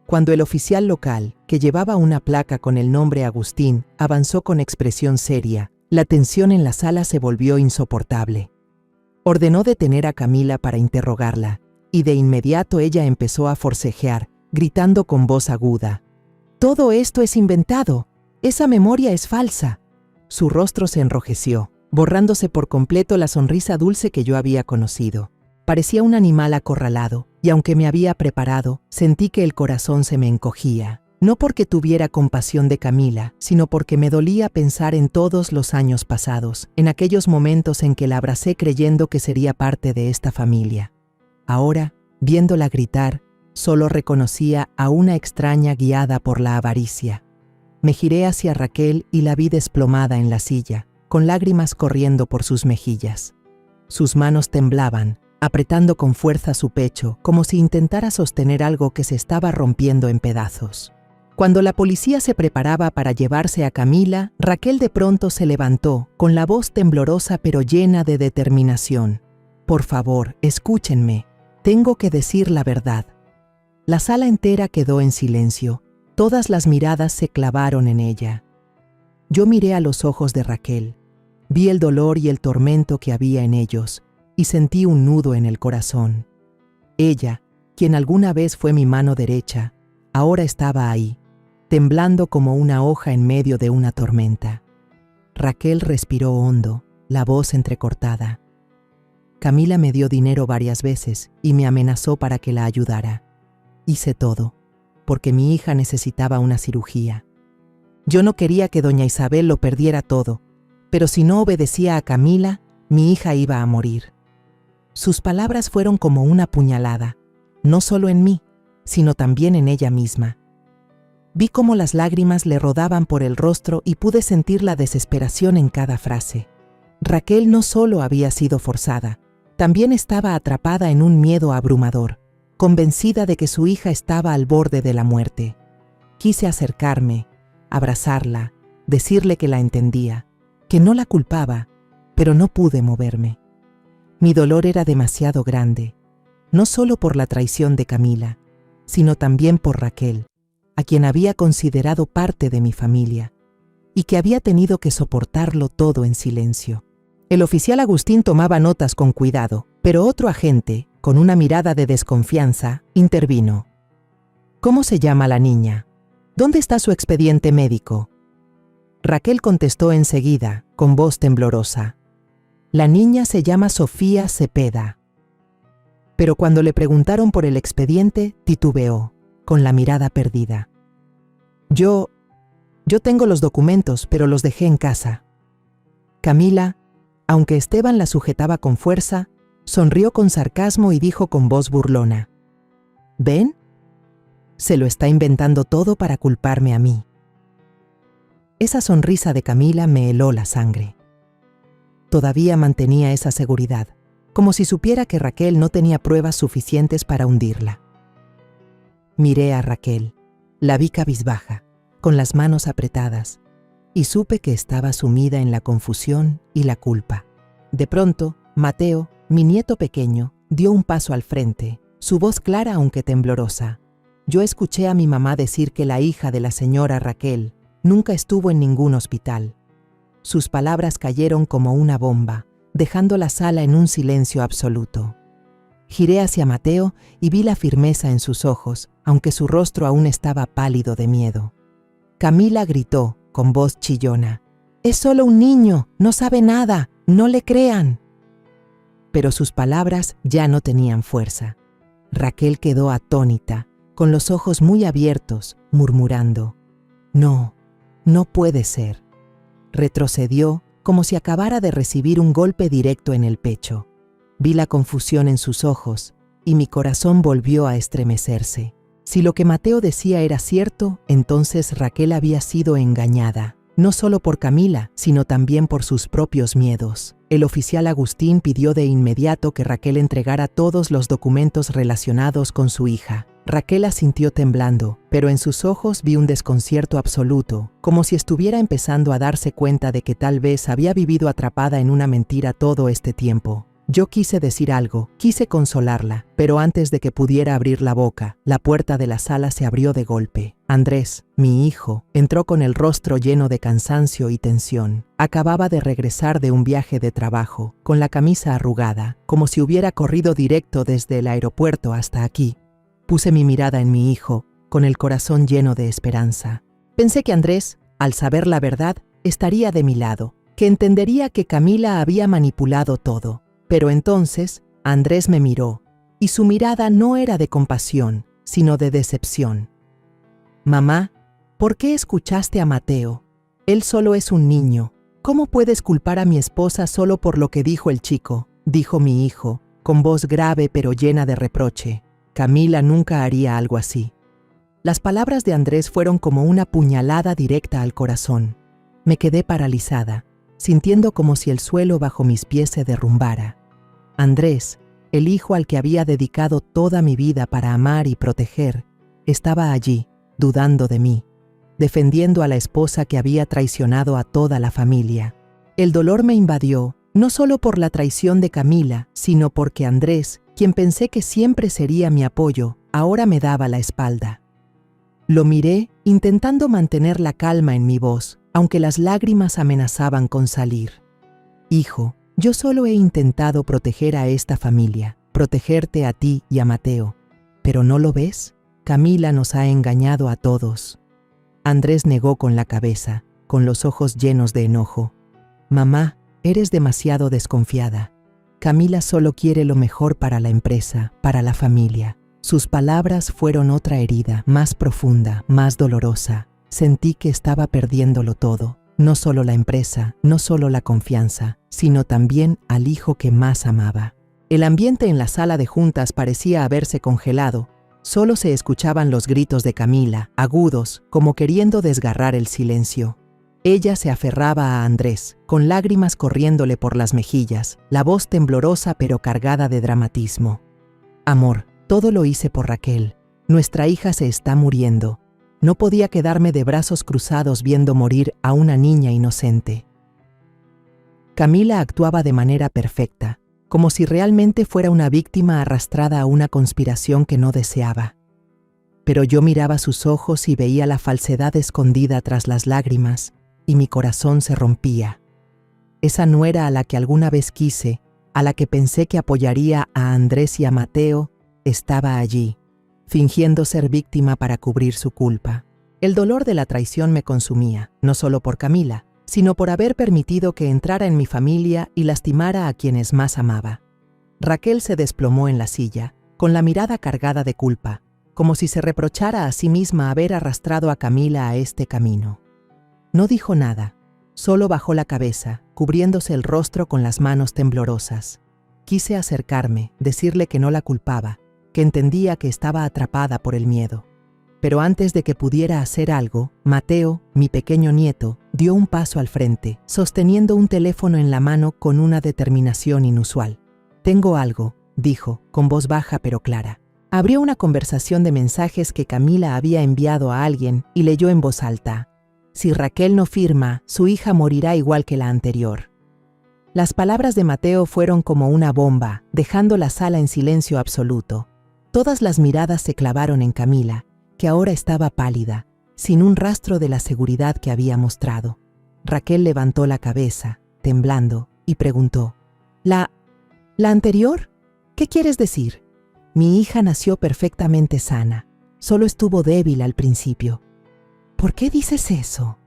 Cuando el oficial local, que llevaba una placa con el nombre Agustín, avanzó con expresión seria, la tensión en la sala se volvió insoportable. Ordenó detener a Camila para interrogarla, y de inmediato ella empezó a forcejear, gritando con voz aguda. «Todo esto es inventado. Esa memoria es falsa». Su rostro se enrojeció, borrándose por completo la sonrisa dulce que yo había conocido. Parecía un animal acorralado, y aunque me había preparado, sentí que el corazón se me encogía. No porque tuviera compasión de Camila, sino porque me dolía pensar en todos los años pasados, en aquellos momentos en que la abracé creyendo que sería parte de esta familia. Ahora, viéndola gritar, solo reconocía a una extraña guiada por la avaricia. Me giré hacia Raquel y la vi desplomada en la silla, con lágrimas corriendo por sus mejillas. Sus manos temblaban, apretando con fuerza su pecho, como si intentara sostener algo que se estaba rompiendo en pedazos. Cuando la policía se preparaba para llevarse a Camila, Raquel de pronto se levantó, con la voz temblorosa pero llena de determinación. «Por favor, escúchenme. Tengo que decir la verdad». La sala entera quedó en silencio. Todas las miradas se clavaron en ella. Yo miré a los ojos de Raquel. Vi el dolor y el tormento que había en ellos, y sentí un nudo en el corazón. Ella, quien alguna vez fue mi mano derecha, ahora estaba ahí, temblando como una hoja en medio de una tormenta. Raquel respiró hondo, la voz entrecortada. Camila me dio dinero varias veces y me amenazó para que la ayudara. Hice todo, porque mi hija necesitaba una cirugía. Yo no quería que doña Isabel lo perdiera todo, pero si no obedecía a Camila, mi hija iba a morir. Sus palabras fueron como una puñalada, no solo en mí, sino también en ella misma. Vi cómo las lágrimas le rodaban por el rostro y pude sentir la desesperación en cada frase. Raquel no solo había sido forzada, también estaba atrapada en un miedo abrumador, convencida de que su hija estaba al borde de la muerte. Quise acercarme, abrazarla, decirle que la entendía, que no la culpaba, pero no pude moverme. Mi dolor era demasiado grande, no solo por la traición de Camila, sino también por Raquel, a quien había considerado parte de mi familia, y que había tenido que soportarlo todo en silencio. El oficial Agustín tomaba notas con cuidado, pero otro agente, con una mirada de desconfianza, intervino. «¿Cómo se llama la niña? ¿Dónde está su expediente médico?» Raquel contestó enseguida, con voz temblorosa. «La niña se llama Sofía Cepeda». Pero cuando le preguntaron por el expediente, titubeó, con la mirada perdida. Yo tengo los documentos, pero los dejé en casa». Camila, aunque Esteban la sujetaba con fuerza, sonrió con sarcasmo y dijo con voz burlona. «¿Ven? Se lo está inventando todo para culparme a mí». Esa sonrisa de Camila me heló la sangre. Todavía mantenía esa seguridad, como si supiera que Raquel no tenía pruebas suficientes para hundirla. Miré a Raquel, la vi cabizbaja, con las manos apretadas, y supe que estaba sumida en la confusión y la culpa. De pronto, Mateo, mi nieto pequeño, dio un paso al frente, su voz clara aunque temblorosa. Yo escuché a mi mamá decir que la hija de la señora Raquel nunca estuvo en ningún hospital. Sus palabras cayeron como una bomba, dejando la sala en un silencio absoluto. Giré hacia Mateo y vi la firmeza en sus ojos, aunque su rostro aún estaba pálido de miedo. Camila gritó, con voz chillona: «Es solo un niño, no sabe nada, no le crean». Pero sus palabras ya no tenían fuerza. Raquel quedó atónita, con los ojos muy abiertos, murmurando: «No, no puede ser». Retrocedió como si acabara de recibir un golpe directo en el pecho. Vi la confusión en sus ojos y mi corazón volvió a estremecerse. Si lo que Mateo decía era cierto, entonces Raquel había sido engañada, no solo por Camila, sino también por sus propios miedos. El oficial Agustín pidió de inmediato que Raquel entregara todos los documentos relacionados con su hija. Raquel asintió temblando, pero en sus ojos vi un desconcierto absoluto, como si estuviera empezando a darse cuenta de que tal vez había vivido atrapada en una mentira todo este tiempo. Yo quise decir algo, quise consolarla, pero antes de que pudiera abrir la boca, la puerta de la sala se abrió de golpe. Andrés, mi hijo, entró con el rostro lleno de cansancio y tensión. Acababa de regresar de un viaje de trabajo, con la camisa arrugada, como si hubiera corrido directo desde el aeropuerto hasta aquí. Puse mi mirada en mi hijo, con el corazón lleno de esperanza. Pensé que Andrés, al saber la verdad, estaría de mi lado, que entendería que Camila había manipulado todo. Pero entonces Andrés me miró, y su mirada no era de compasión, sino de decepción. «Mamá, ¿por qué escuchaste a Mateo? Él solo es un niño. ¿Cómo puedes culpar a mi esposa solo por lo que dijo el chico?», dijo mi hijo, con voz grave pero llena de reproche. «Camila nunca haría algo así». Las palabras de Andrés fueron como una puñalada directa al corazón. Me quedé paralizada, sintiendo como si el suelo bajo mis pies se derrumbara. Andrés, el hijo al que había dedicado toda mi vida para amar y proteger, estaba allí, dudando de mí, defendiendo a la esposa que había traicionado a toda la familia. El dolor me invadió, no solo por la traición de Camila, sino porque Andrés, quien pensé que siempre sería mi apoyo, ahora me daba la espalda. Lo miré, intentando mantener la calma en mi voz, aunque las lágrimas amenazaban con salir. «Hijo, yo solo he intentado proteger a esta familia, protegerte a ti y a Mateo. ¿Pero no lo ves? Camila nos ha engañado a todos». Andrés negó con la cabeza, con los ojos llenos de enojo. «Mamá, eres demasiado desconfiada. Camila solo quiere lo mejor para la empresa, para la familia». Sus palabras fueron otra herida, más profunda, más dolorosa. Sentí que estaba perdiéndolo todo. No solo la empresa, no solo la confianza, sino también al hijo que más amaba. El ambiente en la sala de juntas parecía haberse congelado. Solo se escuchaban los gritos de Camila, agudos, como queriendo desgarrar el silencio. Ella se aferraba a Andrés, con lágrimas corriéndole por las mejillas, la voz temblorosa pero cargada de dramatismo. «Amor, todo lo hice por Raquel. Nuestra hija se está muriendo. No podía quedarme de brazos cruzados viendo morir a una niña inocente». Camila actuaba de manera perfecta, como si realmente fuera una víctima arrastrada a una conspiración que no deseaba. Pero yo miraba sus ojos y veía la falsedad escondida tras las lágrimas, y mi corazón se rompía. Esa nuera a la que alguna vez quise, a la que pensé que apoyaría a Andrés y a Mateo, estaba allí, fingiendo ser víctima para cubrir su culpa. El dolor de la traición me consumía, no solo por Camila, sino por haber permitido que entrara en mi familia y lastimara a quienes más amaba. Raquel se desplomó en la silla, con la mirada cargada de culpa, como si se reprochara a sí misma haber arrastrado a Camila a este camino. No dijo nada, solo bajó la cabeza, cubriéndose el rostro con las manos temblorosas. Quise acercarme, decirle que no la culpaba, que entendía que estaba atrapada por el miedo. Pero antes de que pudiera hacer algo, Mateo, mi pequeño nieto, dio un paso al frente, sosteniendo un teléfono en la mano con una determinación inusual. «Tengo algo», dijo, con voz baja pero clara. Abrió una conversación de mensajes que Camila había enviado a alguien y leyó en voz alta: «Si Raquel no firma, su hija morirá igual que la anterior». Las palabras de Mateo fueron como una bomba, dejando la sala en silencio absoluto. Todas las miradas se clavaron en Camila, que ahora estaba pálida, sin un rastro de la seguridad que había mostrado. Raquel levantó la cabeza, temblando, y preguntó: ¿La anterior? ¿Qué quieres decir? Mi hija nació perfectamente sana, solo estuvo débil al principio. ¿Por qué dices eso?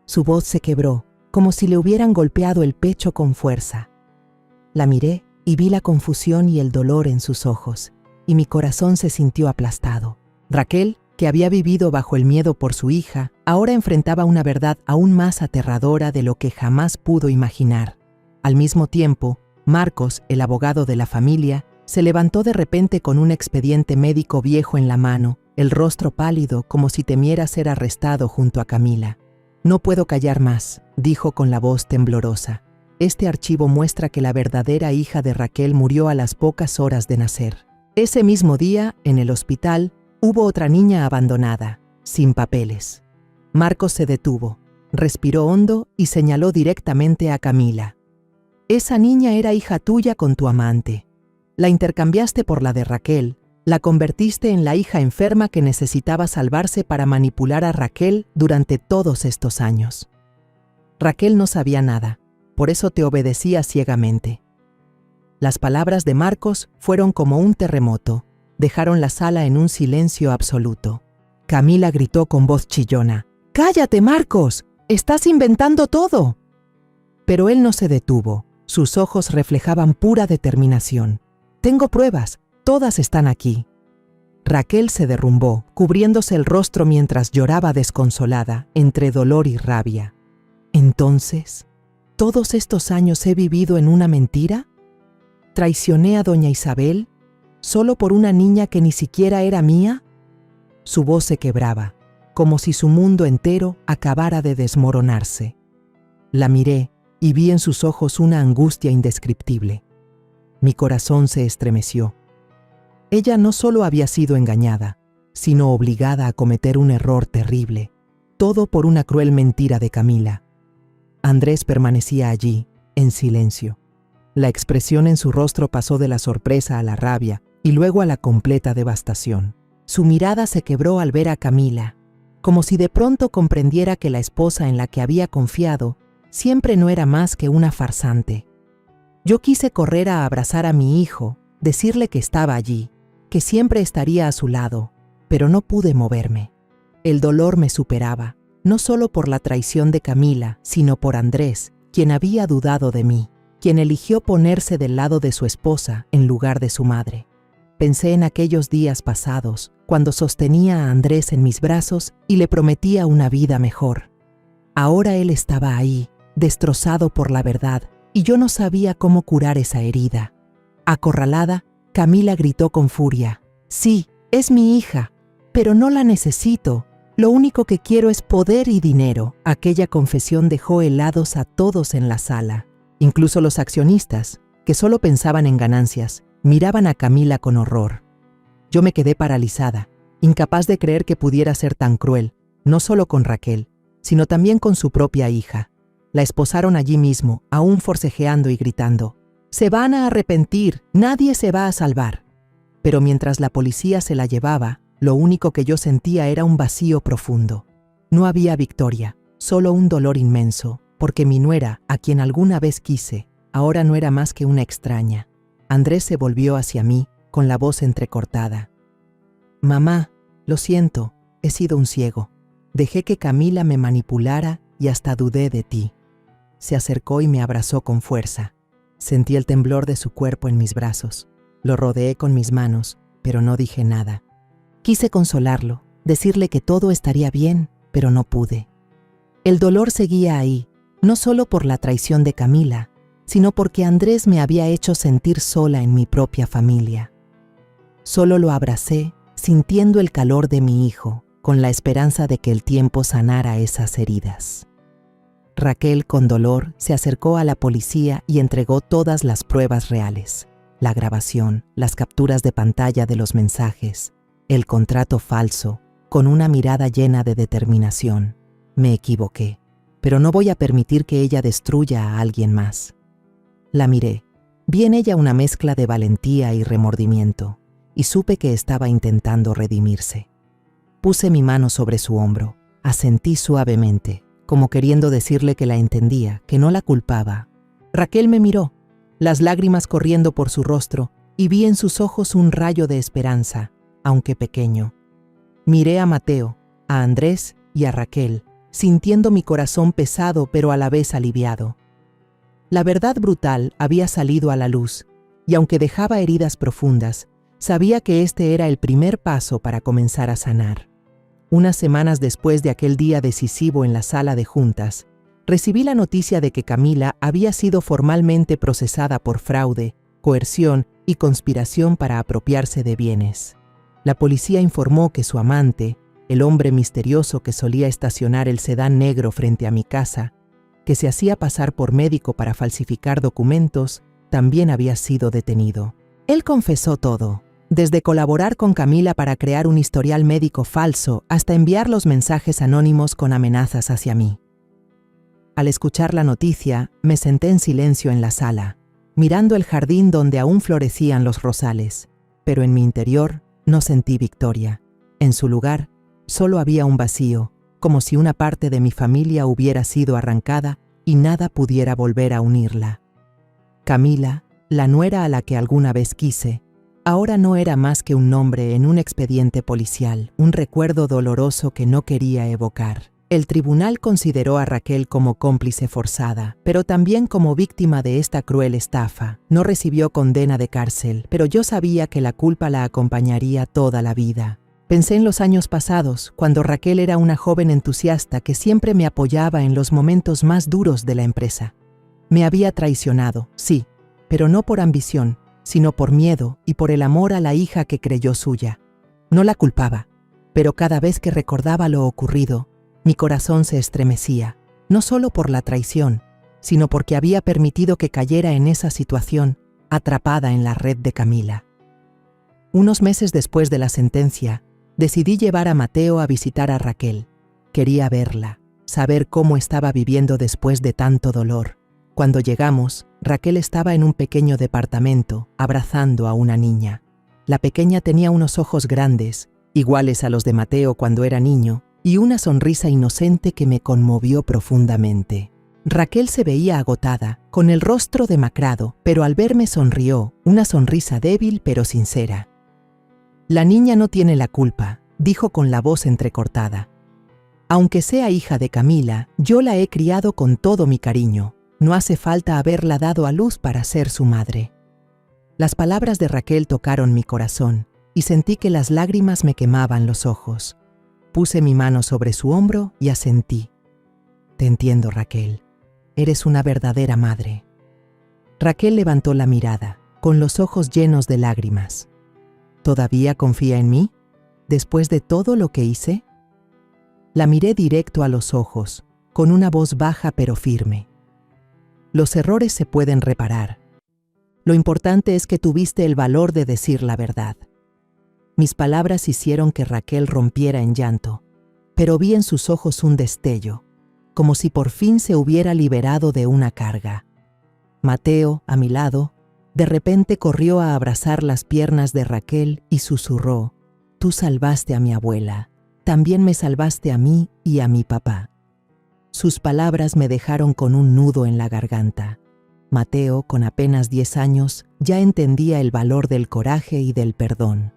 Su voz se quebró, como si le hubieran golpeado el pecho con fuerza. La miré y vi la confusión y el dolor en sus ojos, y mi corazón se sintió aplastado. Raquel, que había vivido bajo el miedo por su hija, ahora enfrentaba una verdad aún más aterradora de lo que jamás pudo imaginar. Al mismo tiempo, Marcos, el abogado de la familia, se levantó de repente con un expediente médico viejo en la mano, el rostro pálido como si temiera ser arrestado junto a Camila. «No puedo callar más», dijo con la voz temblorosa. «Este archivo muestra que la verdadera hija de Raquel murió a las pocas horas de nacer. Ese mismo día, en el hospital, hubo otra niña abandonada, sin papeles». Marcos se detuvo, respiró hondo y señaló directamente a Camila. «Esa niña era hija tuya con tu amante. La intercambiaste por la de Raquel, la convertiste en la hija enferma que necesitaba salvarse para manipular a Raquel durante todos estos años. Raquel no sabía nada, por eso te obedecía ciegamente». Las palabras de Marcos fueron como un terremoto, dejaron la sala en un silencio absoluto. Camila gritó con voz chillona: «¡Cállate, Marcos! ¡Estás inventando todo!». Pero él no se detuvo, sus ojos reflejaban pura determinación. «Tengo pruebas, todas están aquí». Raquel se derrumbó, cubriéndose el rostro mientras lloraba desconsolada, entre dolor y rabia. «Entonces, ¿todos estos años he vivido en una mentira? ¿Traicioné a doña Isabel solo por una niña que ni siquiera era mía?». Su voz se quebraba, como si su mundo entero acabara de desmoronarse. La miré y vi en sus ojos una angustia indescriptible. Mi corazón se estremeció. Ella no solo había sido engañada, sino obligada a cometer un error terrible, todo por una cruel mentira de Camila. Andrés permanecía allí, en silencio. La expresión en su rostro pasó de la sorpresa a la rabia y luego a la completa devastación. Su mirada se quebró al ver a Camila, como si de pronto comprendiera que la esposa en la que había confiado siempre no era más que una farsante. Yo quise correr a abrazar a mi hijo, decirle que estaba allí, que siempre estaría a su lado, pero no pude moverme. El dolor me superaba, no solo por la traición de Camila, sino por Andrés, quien había dudado de mí, quien eligió ponerse del lado de su esposa en lugar de su madre. Pensé en aquellos días pasados, cuando sostenía a Andrés en mis brazos y le prometía una vida mejor. Ahora él estaba ahí, destrozado por la verdad, y yo no sabía cómo curar esa herida. Acorralada, Camila gritó con furia: «Sí, es mi hija, pero no la necesito. Lo único que quiero es poder y dinero». Aquella confesión dejó helados a todos en la sala. Incluso los accionistas, que solo pensaban en ganancias, miraban a Camila con horror. Yo me quedé paralizada, incapaz de creer que pudiera ser tan cruel, no solo con Raquel, sino también con su propia hija. La esposaron allí mismo, aún forcejeando y gritando: «Se van a arrepentir, nadie se va a salvar». Pero mientras la policía se la llevaba, lo único que yo sentía era un vacío profundo. No había victoria, solo un dolor inmenso, porque mi nuera, a quien alguna vez quise, ahora no era más que una extraña. Andrés se volvió hacia mí, con la voz entrecortada: «Mamá, lo siento, he sido un ciego. Dejé que Camila me manipulara y hasta dudé de ti». Se acercó y me abrazó con fuerza. Sentí el temblor de su cuerpo en mis brazos. Lo rodeé con mis manos, pero no dije nada. Quise consolarlo, decirle que todo estaría bien, pero no pude. El dolor seguía ahí, no solo por la traición de Camila, sino porque Andrés me había hecho sentir sola en mi propia familia. Solo lo abracé, sintiendo el calor de mi hijo, con la esperanza de que el tiempo sanara esas heridas. Raquel, con dolor, se acercó a la policía y entregó todas las pruebas reales: la grabación, las capturas de pantalla de los mensajes, el contrato falso, con una mirada llena de determinación. Me equivoqué, pero no voy a permitir que ella destruya a alguien más. La miré. Vi en ella una mezcla de valentía y remordimiento. y supe que estaba intentando redimirse. Puse mi mano sobre su hombro, asentí suavemente, como queriendo decirle que la entendía, que no la culpaba. Raquel me miró, las lágrimas corriendo por su rostro, y vi en sus ojos un rayo de esperanza, aunque pequeño. Miré a Mateo, a Andrés y a Raquel, sintiendo mi corazón pesado pero a la vez aliviado. La verdad brutal había salido a la luz, y aunque dejaba heridas profundas, sabía que este era el primer paso para comenzar a sanar. Unas semanas después de aquel día decisivo en la sala de juntas, recibí la noticia de que Camila había sido formalmente procesada por fraude, coerción y conspiración para apropiarse de bienes. La policía informó que su amante, el hombre misterioso que solía estacionar el sedán negro frente a mi casa, que se hacía pasar por médico para falsificar documentos, también había sido detenido. Él confesó todo, desde colaborar con Camila para crear un historial médico falso hasta enviar los mensajes anónimos con amenazas hacia mí. Al escuchar la noticia, me senté en silencio en la sala, mirando el jardín donde aún florecían los rosales, pero en mi interior no sentí victoria. En su lugar, solo había un vacío, como si una parte de mi familia hubiera sido arrancada y nada pudiera volver a unirla. Camila, la nuera a la que alguna vez quise, ahora no era más que un nombre en un expediente policial, un recuerdo doloroso que no quería evocar. El tribunal consideró a Raquel como cómplice forzada, pero también como víctima de esta cruel estafa. No recibió condena de cárcel, pero yo sabía que la culpa la acompañaría toda la vida. Pensé en los años pasados, cuando Raquel era una joven entusiasta que siempre me apoyaba en los momentos más duros de la empresa. Me había traicionado, sí, pero no por ambición, sino por miedo y por el amor a la hija que creyó suya. No la culpaba, pero cada vez que recordaba lo ocurrido, mi corazón se estremecía, no solo por la traición, sino porque había permitido que cayera en esa situación, atrapada en la red de Camila. Unos meses después de la sentencia, decidí llevar a Mateo a visitar a Raquel. Quería verla, saber cómo estaba viviendo después de tanto dolor. Cuando llegamos, Raquel estaba en un pequeño departamento, abrazando a una niña. La pequeña tenía unos ojos grandes, iguales a los de Mateo cuando era niño, y una sonrisa inocente que me conmovió profundamente. Raquel se veía agotada, con el rostro demacrado, pero al verme sonrió, una sonrisa débil pero sincera. «La niña no tiene la culpa», dijo con la voz entrecortada. «Aunque sea hija de Camila, yo la he criado con todo mi cariño. No hace falta haberla dado a luz para ser su madre». Las palabras de Raquel tocaron mi corazón y sentí que las lágrimas me quemaban los ojos. Puse mi mano sobre su hombro y asentí. «Te entiendo, Raquel. Eres una verdadera madre». Raquel levantó la mirada, con los ojos llenos de lágrimas. «¿Todavía confía en mí? ¿Después de todo lo que hice?». La miré directo a los ojos, con una voz baja pero firme. «Los errores se pueden reparar. Lo importante es que tuviste el valor de decir la verdad». Mis palabras hicieron que Raquel rompiera en llanto, pero vi en sus ojos un destello, como si por fin se hubiera liberado de una carga. Mateo, a mi lado, de repente corrió a abrazar las piernas de Raquel y susurró: «Tú salvaste a mi abuela, también me salvaste a mí y a mi papá». Sus palabras me dejaron con un nudo en la garganta. Mateo, con apenas 10 años, ya entendía el valor del coraje y del perdón.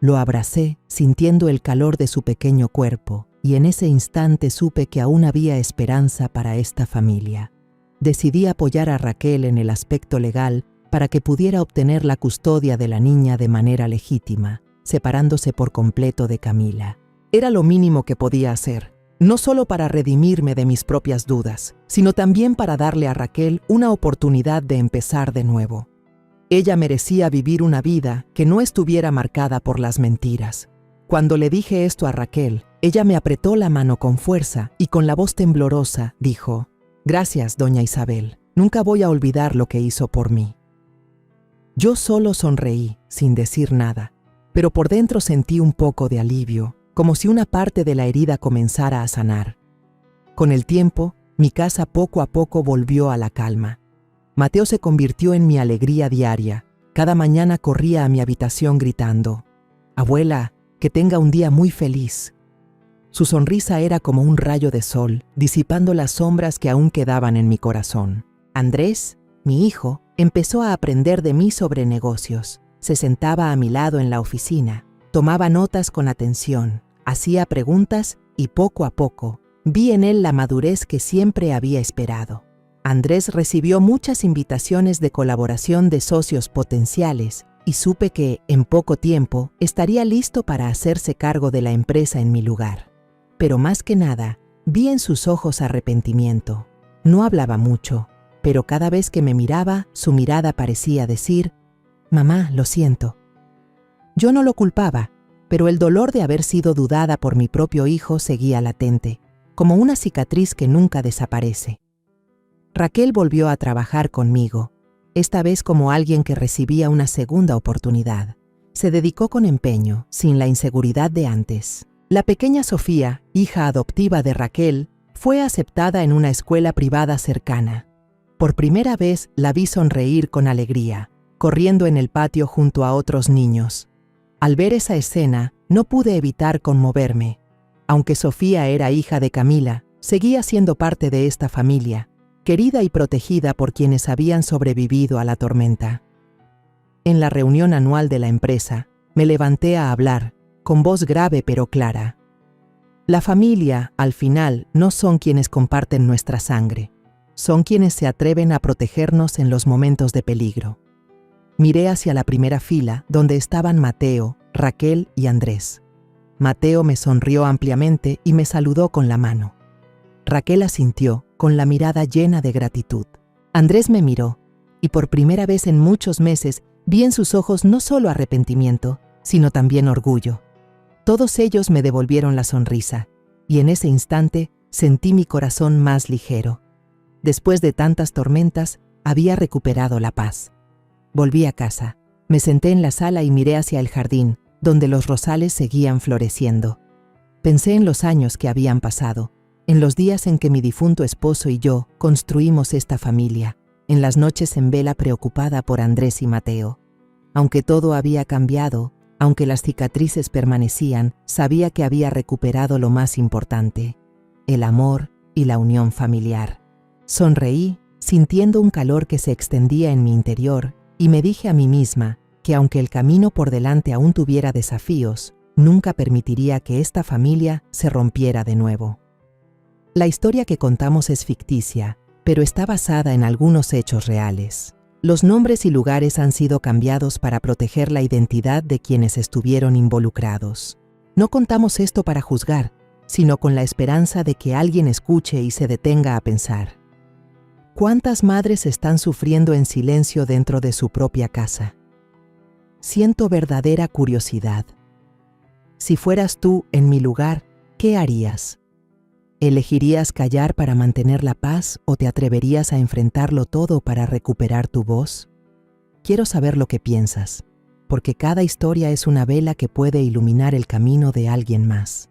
Lo abracé, sintiendo el calor de su pequeño cuerpo, y en ese instante supe que aún había esperanza para esta familia. Decidí apoyar a Raquel en el aspecto legal para que pudiera obtener la custodia de la niña de manera legítima, separándose por completo de Camila. Era lo mínimo que podía hacer, no solo para redimirme de mis propias dudas, sino también para darle a Raquel una oportunidad de empezar de nuevo. Ella merecía vivir una vida que no estuviera marcada por las mentiras. Cuando le dije esto a Raquel, ella me apretó la mano con fuerza y con la voz temblorosa dijo: «Gracias, doña Isabel, nunca voy a olvidar lo que hizo por mí». Yo solo sonreí, sin decir nada, pero por dentro sentí un poco de alivio, como si una parte de la herida comenzara a sanar. Con el tiempo, mi casa poco a poco volvió a la calma. Mateo se convirtió en mi alegría diaria. Cada mañana corría a mi habitación gritando: «Abuela, que tenga un día muy feliz». Su sonrisa era como un rayo de sol, disipando las sombras que aún quedaban en mi corazón. Andrés, mi hijo, empezó a aprender de mí sobre negocios. Se sentaba a mi lado en la oficina, tomaba notas con atención, hacía preguntas y poco a poco vi en él la madurez que siempre había esperado. Andrés recibió muchas invitaciones de colaboración de socios potenciales y supe que, en poco tiempo, estaría listo para hacerse cargo de la empresa en mi lugar. Pero más que nada, vi en sus ojos arrepentimiento. No hablaba mucho, pero cada vez que me miraba, su mirada parecía decir: «Mamá, lo siento». Yo no lo culpaba, pero el dolor de haber sido dudada por mi propio hijo seguía latente, como una cicatriz que nunca desaparece. Raquel volvió a trabajar conmigo, esta vez como alguien que recibía una segunda oportunidad. Se dedicó con empeño, sin la inseguridad de antes. La pequeña Sofía, hija adoptiva de Raquel, fue aceptada en una escuela privada cercana. Por primera vez la vi sonreír con alegría, corriendo en el patio junto a otros niños. Al ver esa escena, no pude evitar conmoverme. Aunque Sofía era hija de Camila, seguía siendo parte de esta familia, querida y protegida por quienes habían sobrevivido a la tormenta. En la reunión anual de la empresa, me levanté a hablar, con voz grave pero clara. La familia, al final, no son quienes comparten nuestra sangre, son quienes se atreven a protegernos en los momentos de peligro. Miré hacia la primera fila, donde estaban Mateo, Raquel y Andrés. Mateo me sonrió ampliamente y me saludó con la mano. Raquel asintió, con la mirada llena de gratitud. Andrés me miró, y por primera vez en muchos meses vi en sus ojos no solo arrepentimiento, sino también orgullo. Todos ellos me devolvieron la sonrisa, y en ese instante sentí mi corazón más ligero. Después de tantas tormentas, había recuperado la paz. Volví a casa, me senté en la sala y miré hacia el jardín, donde los rosales seguían floreciendo. Pensé en los años que habían pasado, en los días en que mi difunto esposo y yo construimos esta familia, en las noches en vela preocupada por Andrés y Mateo. Aunque todo había cambiado, aunque las cicatrices permanecían, sabía que había recuperado lo más importante: el amor y la unión familiar. Sonreí, sintiendo un calor que se extendía en mi interior, y me dije a mí misma que aunque el camino por delante aún tuviera desafíos, nunca permitiría que esta familia se rompiera de nuevo. La historia que contamos es ficticia, pero está basada en algunos hechos reales. Los nombres y lugares han sido cambiados para proteger la identidad de quienes estuvieron involucrados. No contamos esto para juzgar, sino con la esperanza de que alguien escuche y se detenga a pensar. ¿Cuántas madres están sufriendo en silencio dentro de su propia casa? Siento verdadera curiosidad. Si fueras tú en mi lugar, ¿qué harías? ¿Elegirías callar para mantener la paz o te atreverías a enfrentarlo todo para recuperar tu voz? Quiero saber lo que piensas, porque cada historia es una vela que puede iluminar el camino de alguien más.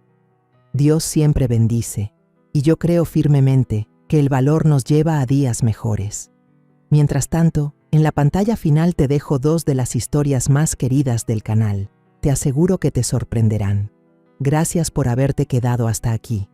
Dios siempre bendice, y yo creo firmemente que el valor nos lleva a días mejores. Mientras tanto, en la pantalla final te dejo 2 de las historias más queridas del canal. Te aseguro que te sorprenderán. Gracias por haberte quedado hasta aquí.